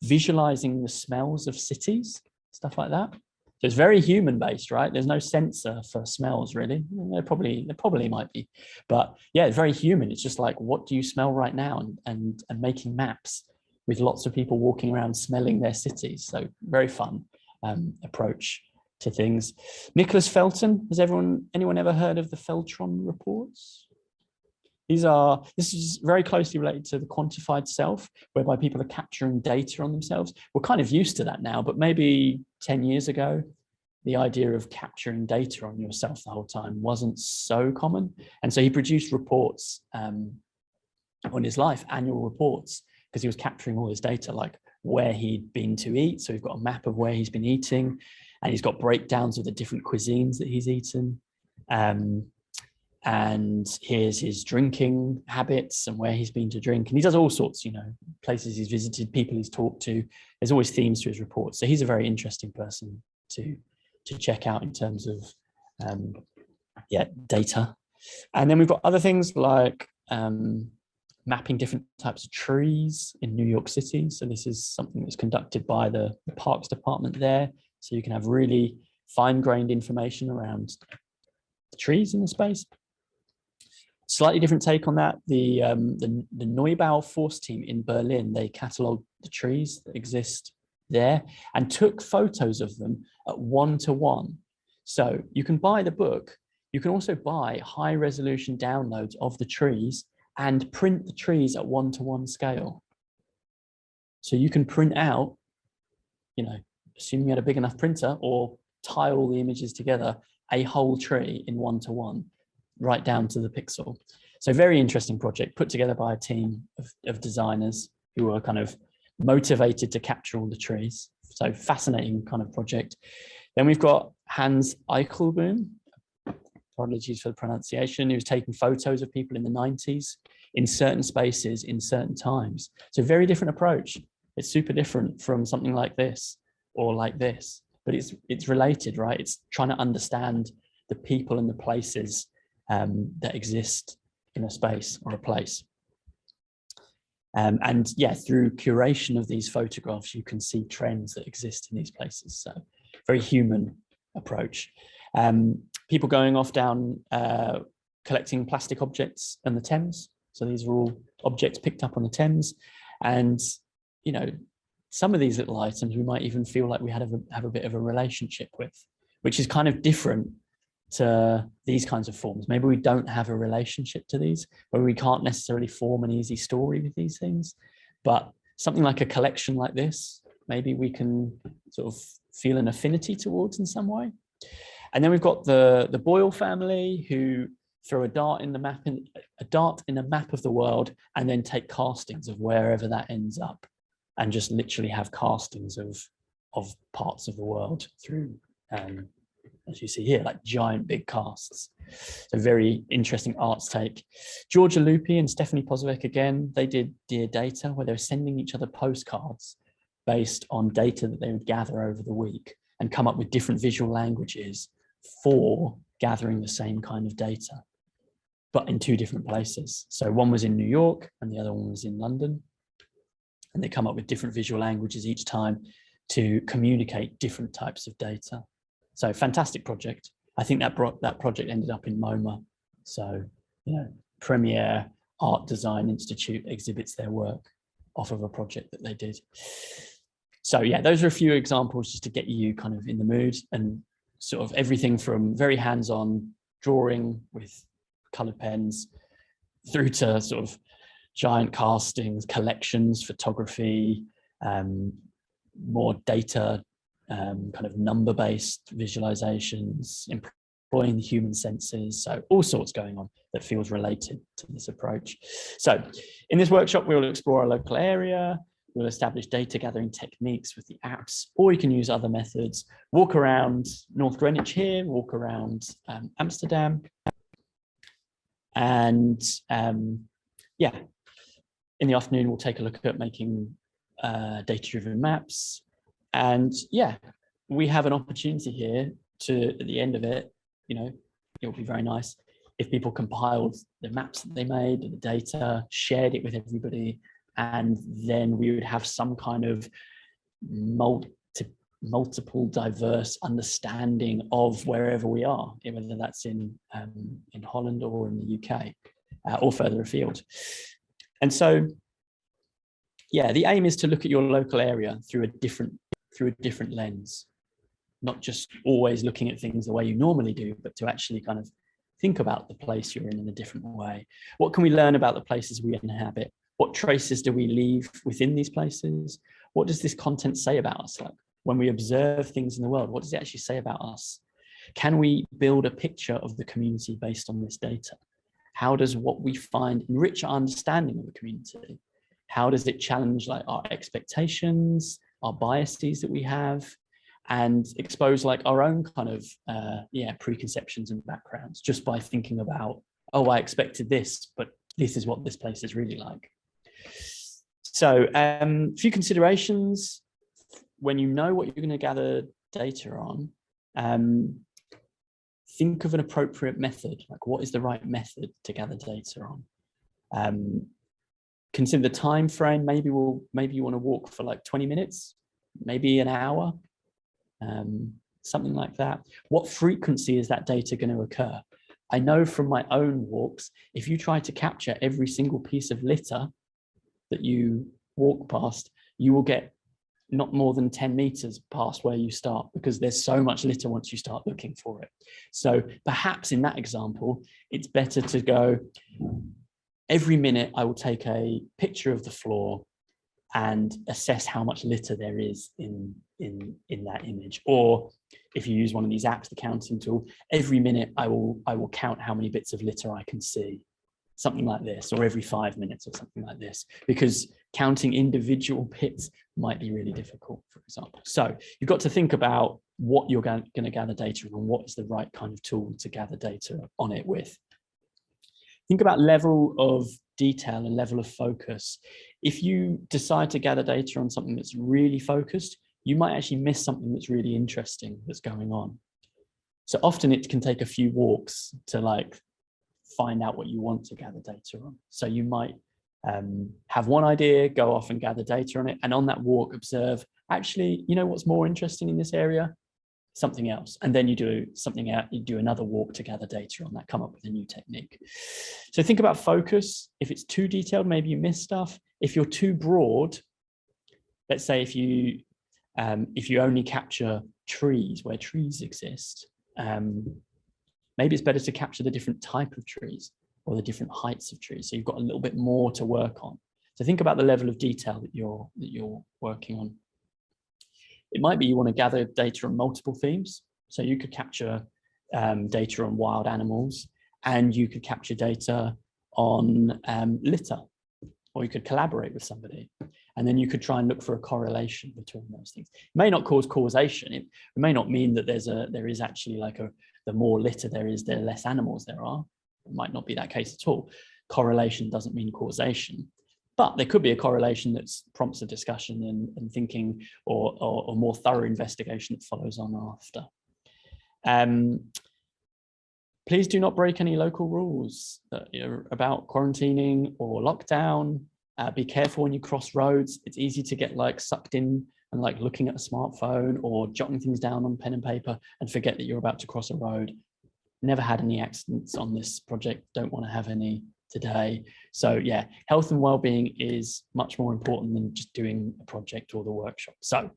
Speaker 1: visualizing the smells of cities, stuff like that. So it's very human based, right? There's no sensor for smells really. There probably might be, but yeah, it's very human. It's just like, what do you smell right now? And making maps with lots of people walking around smelling their cities. So very fun approach to things. Nicholas Felton, has anyone ever heard of the Feltron Reports? This is very closely related to the quantified self, whereby people are capturing data on themselves. We're kind of used to that now, but maybe 10 years ago, the idea of capturing data on yourself the whole time wasn't so common. And so he produced reports on his life, annual reports, because he was capturing all his data, like where he'd been to eat. So we've got a map of where he's been eating, and he's got breakdowns of the different cuisines that he's eaten. And here's his drinking habits and where he's been to drink. And he does all sorts, you know, places he's visited, people he's talked to. There's always themes to his reports. So he's a very interesting person to check out in terms of, data. And then we've got other things like mapping different types of trees in New York City. So this is something that's conducted by the Parks Department there. So you can have really fine-grained information around the trees in the space. Slightly different take on that. The Neubau Force team in Berlin, they catalogued the trees that exist there and took photos of them at 1:1. So you can buy the book. You can also buy high-resolution downloads of the trees and print the trees at 1:1 scale. So you can print out, you know, assuming you had a big enough printer, or tile all the images together, a whole tree in 1:1. Right down to the pixel. So very interesting project put together by a team of designers who are kind of motivated to capture all the trees. So fascinating kind of project. Then we've got Hans Eikel, apologies for the pronunciation. He was taking photos of people in the 90s in certain spaces, in certain times. So very different approach. It's super different from something like this or like this, but it's related, right? It's trying to understand the people and the places that exist in a space or a place. And yeah, through curation of these photographs, you can see trends that exist in these places. So very human approach. People going off down collecting plastic objects in the Thames. So these are all objects picked up on the Thames. And, you know, some of these little items we might even feel like we have a bit of a relationship with, which is kind of different to these kinds of forms. Maybe we don't have a relationship to these, or we can't necessarily form an easy story with these things. But something like a collection like this, maybe we can sort of feel an affinity towards in some way. And then we've got the Boyle family, who throw a dart in a map of the world and then take castings of wherever that ends up, and just literally have castings of parts of the world through, as you see here, like giant big casts. So very interesting arts take. Georgia Lupi and Stephanie Posibik, again, they did Dear Data, where they were sending each other postcards based on data that they would gather over the week and come up with different visual languages for gathering the same kind of data, but in two different places. So one was in New York and the other one was in London. And they come up with different visual languages each time to communicate different types of data. So fantastic project. I think that project ended up in MoMA. So, you know, Premier Art Design Institute exhibits their work off of a project that they did. So yeah, those are a few examples just to get you kind of in the mood, and sort of everything from very hands-on drawing with colored pens through to sort of giant castings, collections, photography, more data, kind of number-based visualizations, employing the human senses. So all sorts going on that feels related to this approach. So in this workshop, we will explore a local area. We'll establish data gathering techniques with the apps, or you can use other methods. Walk around North Greenwich here, walk around Amsterdam. And yeah, in the afternoon, we'll take a look at making data-driven maps. And yeah, we have an opportunity here to, at the end of it, you know, it'll be very nice if people compiled the maps that they made, the data, shared it with everybody, and then we would have some kind of multiple diverse understanding of wherever we are, whether that's in Holland or in the UK or further afield. And so, yeah, the aim is to look at your local area through a different lens, not just always looking at things the way you normally do, but to actually kind of think about the place you're in a different way. What can we learn about the places we inhabit? What traces do we leave within these places? What does this content say about us? Like when we observe things in the world, what does it actually say about us? Can we build a picture of the community based on this data? How does what we find enrich our understanding of the community? How does it challenge like our expectations, our biases that we have, and expose like our own kind of preconceptions and backgrounds just by thinking about, oh, I expected this, but this is what this place is really like. So a few considerations when you know what you're going to gather data on. Think of an appropriate method, like what is the right method to gather data on. Consider the time frame. Maybe you want to walk for like 20 minutes, maybe an hour, something like that. What frequency is that data going to occur? I know from my own walks, if you try to capture every single piece of litter that you walk past, you will get not more than 10 meters past where you start, because there's so much litter once you start looking for it. So perhaps in that example, it's better to go, every minute I will take a picture of the floor and assess how much litter there is in that image. Or if you use one of these apps, the counting tool, every minute I will count how many bits of litter I can see. something like this, or every 5 minutes or something like this, because counting individual bits might be really difficult, for example. So you've got to think about what you're going to gather data on and what is the right kind of tool to gather data on it with. Think about level of detail and level of focus. If you decide to gather data on something that's really focused, you might actually miss something that's really interesting that's going on. So often it can take a few walks to like find out what you want to gather data on. So you might have one idea, go off and gather data on it, and on that walk observe, actually, you know what's more interesting in this area? Something else. And then you do something out, you do another walk to gather data on that, come up with a new technique. So think about focus. If it's too detailed, maybe you miss stuff. If you're too broad, let's say if you only capture trees where trees exist, maybe it's better to capture the different type of trees or the different heights of trees. So you've got a little bit more to work on. So think about the level of detail that you're working on. It might be you want to gather data on multiple themes. So you could capture data on wild animals, and you could capture data on litter, or you could collaborate with somebody. And then you could try and look for a correlation between those things. It may not cause causation. It may not mean that there is actually like the more litter there is, the less animals there are. It might not be that case at all. Correlation doesn't mean causation. But there could be a correlation that prompts a discussion and thinking, or more thorough investigation that follows on after. Please do not break any local rules about quarantining or lockdown. Be careful when you cross roads. It's easy to get like sucked in and like looking at a smartphone or jotting things down on pen and paper and forget that you're about to cross a road. Never had any accidents on this project. Don't want to have any today. So yeah, health and well-being is much more important than just doing a project or the workshop. So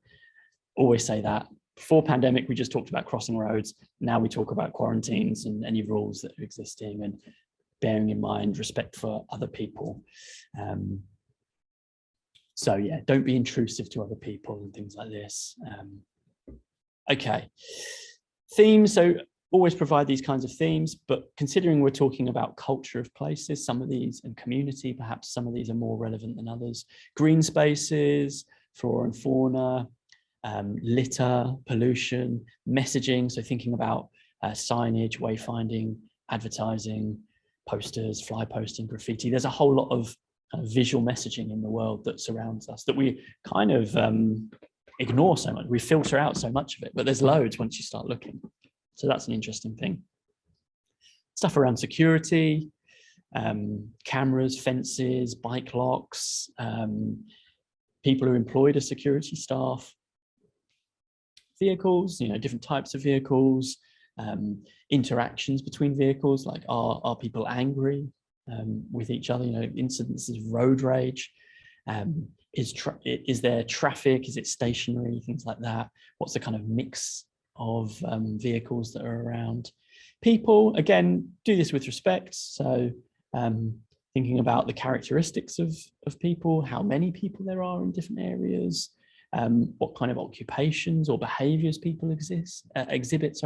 Speaker 1: always say that. Before pandemic, we just talked about crossing roads. Now we talk about quarantines and any rules that are existing, and bearing in mind respect for other people. So yeah, don't be intrusive to other people and things like this. Okay, themes. So always provide these kinds of themes, but considering we're talking about culture of places, some of these, and community, perhaps some of these are more relevant than others. Green spaces, flora and fauna, litter, pollution, messaging. So thinking about signage, wayfinding, advertising, posters, fly posting, graffiti. There's a whole lot of kind of visual messaging in the world that surrounds us that we kind of ignore so much. We filter out so much of it, but there's loads once you start looking. So that's an interesting thing. Stuff around security, cameras, fences, bike locks, people who are employed as security staff, vehicles, different types of vehicles, interactions between vehicles, like are people angry with each other, incidences of road rage, is there traffic, is it stationary, things like that. What's the kind of mix of vehicles that are around? People, again, do this with respect. So thinking about the characteristics of people, how many people there are in different areas, what kind of occupations or behaviors people exhibit,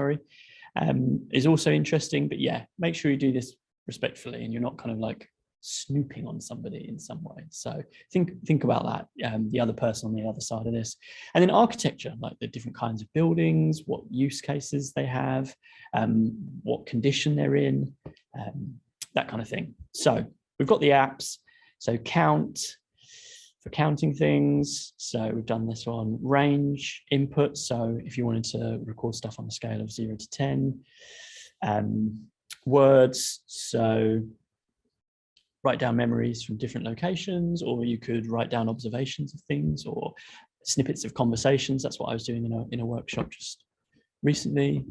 Speaker 1: is also interesting. But yeah, make sure you do this respectfully and you're not kind of like snooping on somebody in some way. So think about that, the other person on the other side of this. And then architecture, like the different kinds of buildings, what use cases they have, what condition they're in, that kind of thing. So we've got the apps. So count for counting things. So we've done this one. Range, input. So if you wanted to record stuff on a scale of 0 to 10. Words, so write down memories from different locations, or you could write down observations of things or snippets of conversations. That's what I was doing in a workshop just recently.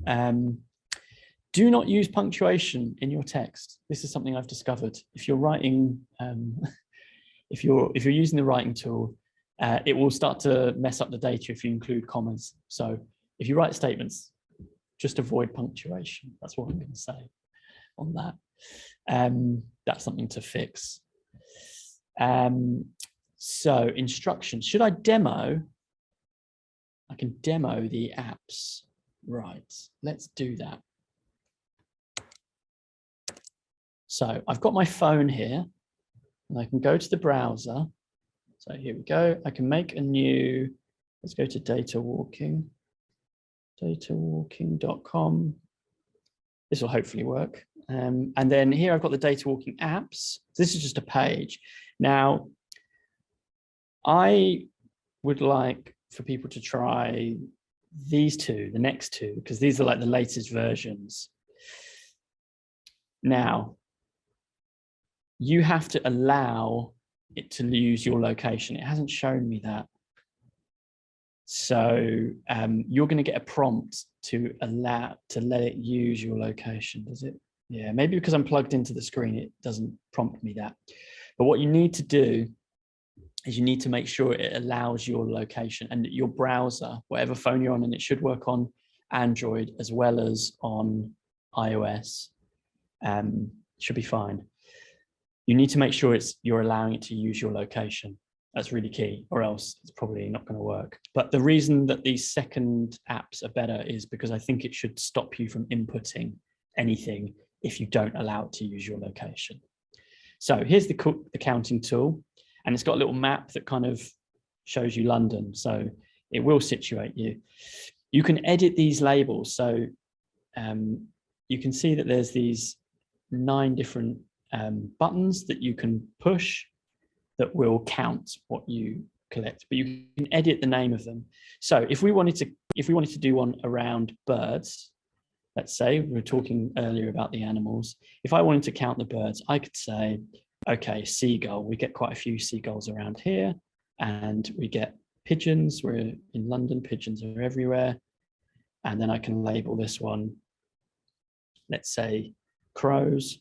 Speaker 1: Do not use punctuation in your text. This is something I've discovered. If you're writing, if you're using the writing tool, it will start to mess up the data if you include commas. So if you write statements, just avoid punctuation. That's what I'm going to say on that. That's something to fix. So instructions. Should I demo? I can demo the apps. Right, let's do that. So I've got my phone here and I can go to the browser. So here we go. I can make a new, let's go to Datawalking, datawalking.com. This will hopefully work. And then here I've got the Datawalking apps. This is just a page. Now, I would like for people to try these two, the next two, because these are like the latest versions. Now, you have to allow it to use your location. It hasn't shown me that. So you're going to get a prompt to let it use your location. Does it? Yeah, maybe because I'm plugged into the screen, it doesn't prompt me that. But what you need to do is you need to make sure it allows your location and your browser, whatever phone you're on, and it should work on Android as well as on iOS. Should be fine. You need to make sure you're allowing it to use your location. That's really key, or else it's probably not going to work. But the reason that these second apps are better is because I think it should stop you from inputting anything if you don't allow it to use your location. So here's the counting tool, and it's got a little map that kind of shows you London. So it will situate you. You can edit these labels. So you can see that there's these 9 different buttons that you can push that will count what you collect, but you can edit the name of them. So if we wanted to do one around birds, let's say we were talking earlier about the animals. If I wanted to count the birds, I could say, okay, seagull, we get quite a few seagulls around here, and we get pigeons. We're in London, pigeons are everywhere. And then I can label this one, let's say crows,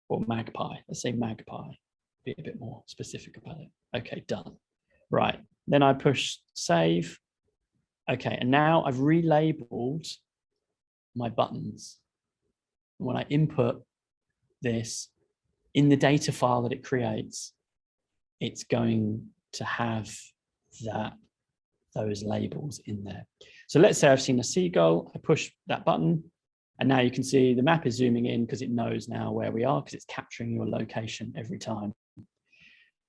Speaker 1: or magpie. Let's say magpie. Be a bit more specific about it. Okay, done. Right, then I push save. Okay, and now I've relabeled my buttons. When I input this in the data file that it creates, it's going to have those labels in there. So let's say I've seen a seagull, I push that button, and now you can see the map is zooming in because it knows now where we are because it's capturing your location every time.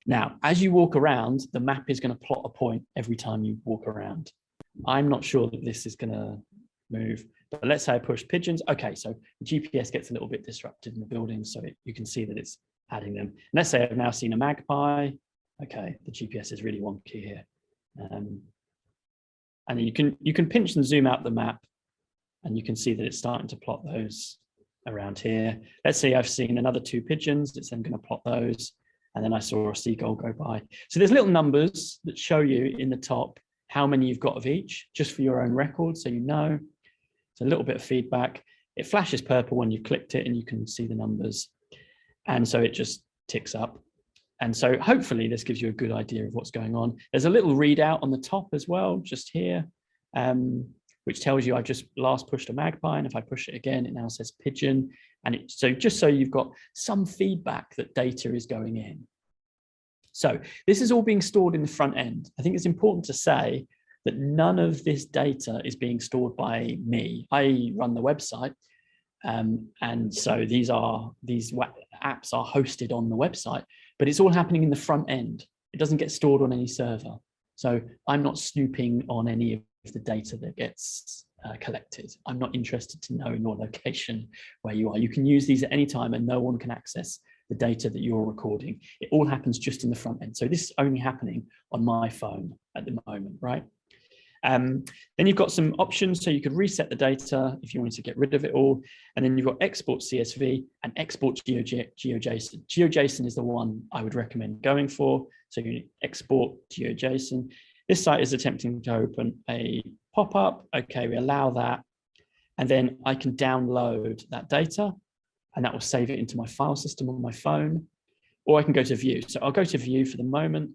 Speaker 1: Now, as you walk around, the map is going to plot a point every time you walk around. I'm not sure that this is going to move, but let's say I push pigeons. Okay, so the GPS gets a little bit disrupted in the building, so you can see that it's adding them. And let's say I've now seen a magpie. Okay, the GPS is really wonky here. And you can pinch and zoom out the map, and you can see that it's starting to plot those around here. Let's say I've seen another 2 pigeons. It's then going to plot those. And then I saw a seagull go by. So there's little numbers that show you in the top how many you've got of each, just for your own record, so you know. It's a little bit of feedback. It flashes purple when you've clicked it and you can see the numbers. And so it just ticks up. And so hopefully this gives you a good idea of what's going on. There's a little readout on the top as well, just here, which tells you I just last pushed a magpie, and if I push it again, it now says pigeon. And so just so you've got some feedback that data is going in. So this is all being stored in the front end. I think it's important to say that none of this data is being stored by me. I run the website, and so these apps are hosted on the website, but it's all happening in the front end. It doesn't get stored on any server. So I'm not snooping on any of the data that gets collected. I'm not interested to know your location where you are. You can use these at any time and no one can access the data that you're recording. It all happens just in the front end. So this is only happening on my phone at the moment, right? Then you've got some options. So you could reset the data if you wanted to get rid of it all. And then you've got export CSV and export GeoJSON. GeoJSON is the one I would recommend going for. So you export GeoJSON. This site is attempting to open a pop-up. Okay, we allow that. And then I can download that data and that will save it into my file system on my phone, or I can go to view. So I'll go to view for the moment.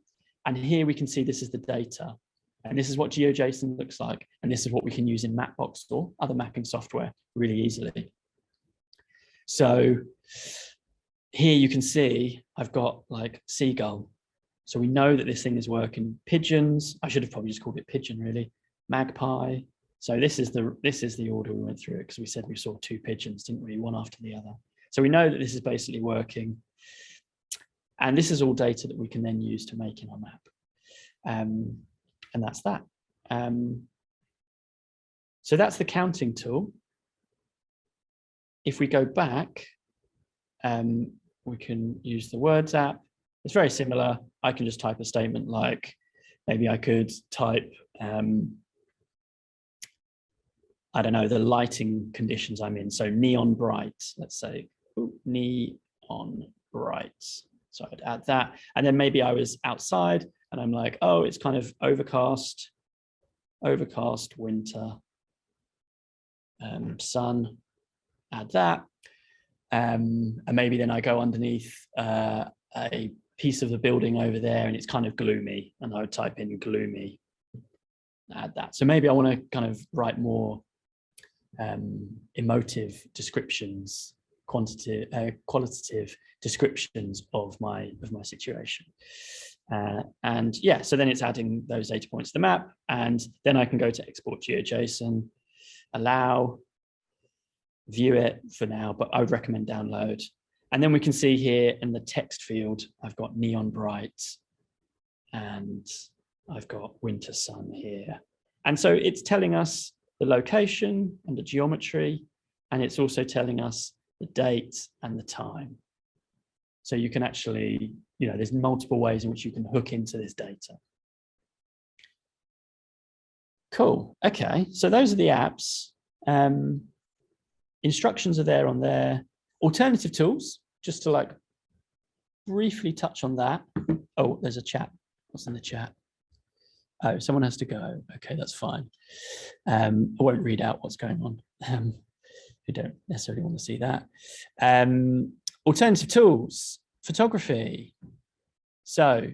Speaker 1: And here we can see this is the data. And this is what GeoJSON looks like. And this is what we can use in Mapbox or other mapping software really easily. So here you can see I've got like seagull. So we know that this thing is working. Pigeons, I should have probably just called it pigeon really. Magpie. So this is the order we went through it because we said we saw 2 pigeons, didn't we? One after the other. So we know that this is basically working. And this is all data that we can then use to make in our map. And that's that. So that's the counting tool. If we go back, we can use the Words app. It's very similar. I can just type a statement like, maybe I could type, I don't know, the lighting conditions I'm in. So neon bright, let's say, neon bright. So I'd add that. And then maybe I was outside and I'm like, oh, it's kind of overcast winter, sun, add that. And maybe then I go underneath a piece of the building over there and it's kind of gloomy, and I would type in gloomy, add that. So maybe I want to kind of write more emotive descriptions, qualitative descriptions of my situation. And yeah, so then it's adding those data points to the map, and then I can go to export GeoJSON, allow, view it for now, but I would recommend download. And then we can see here in the text field, I've got neon bright and I've got winter sun here. And so it's telling us the location and the geometry, and it's also telling us the date and the time. So you can actually, there's multiple ways in which you can hook into this data. Cool. Okay, so those are the apps. Instructions are there on there. Alternative tools, just to like briefly touch on that. Oh, there's a chat. What's in the chat? Oh, someone has to go. Okay, that's fine. I won't read out what's going on. You don't necessarily want to see that. Alternative tools, photography. So,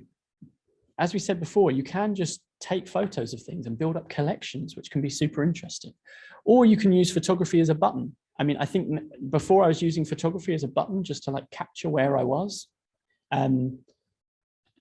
Speaker 1: as we said before, you can just take photos of things and build up collections, which can be super interesting. Or you can use photography as a button. I mean, I think before I was using photography as a button just to like capture where I was.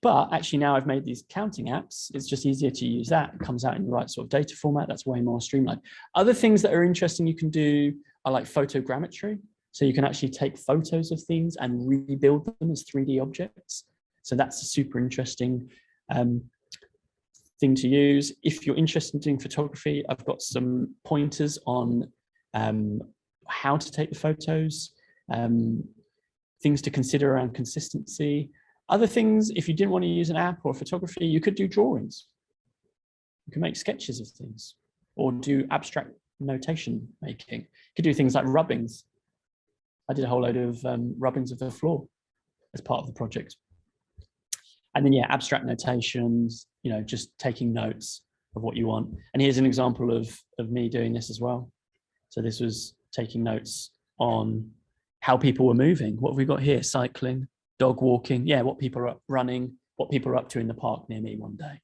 Speaker 1: But actually now I've made these counting apps, it's just easier to use that. It comes out in the right sort of data format. That's way more streamlined. Other things that are interesting you can do are like photogrammetry. So you can actually take photos of things and rebuild them as 3D objects. So that's a super interesting thing to use. If you're interested in doing photography, I've got some pointers on how to take the photos, things to consider around consistency. Other things, if you didn't want to use an app or photography, you could do drawings. You can make sketches of things or do abstract notation making. You could do things like rubbings. I did a whole load of rubbings of the floor as part of the project. And then, yeah, abstract notations, just taking notes of what you want. And here's an example of me doing this as well. So this was taking notes on how people were moving. What have we got here? Cycling, dog walking. Yeah, what people are running, what people are up to in the park near me one day.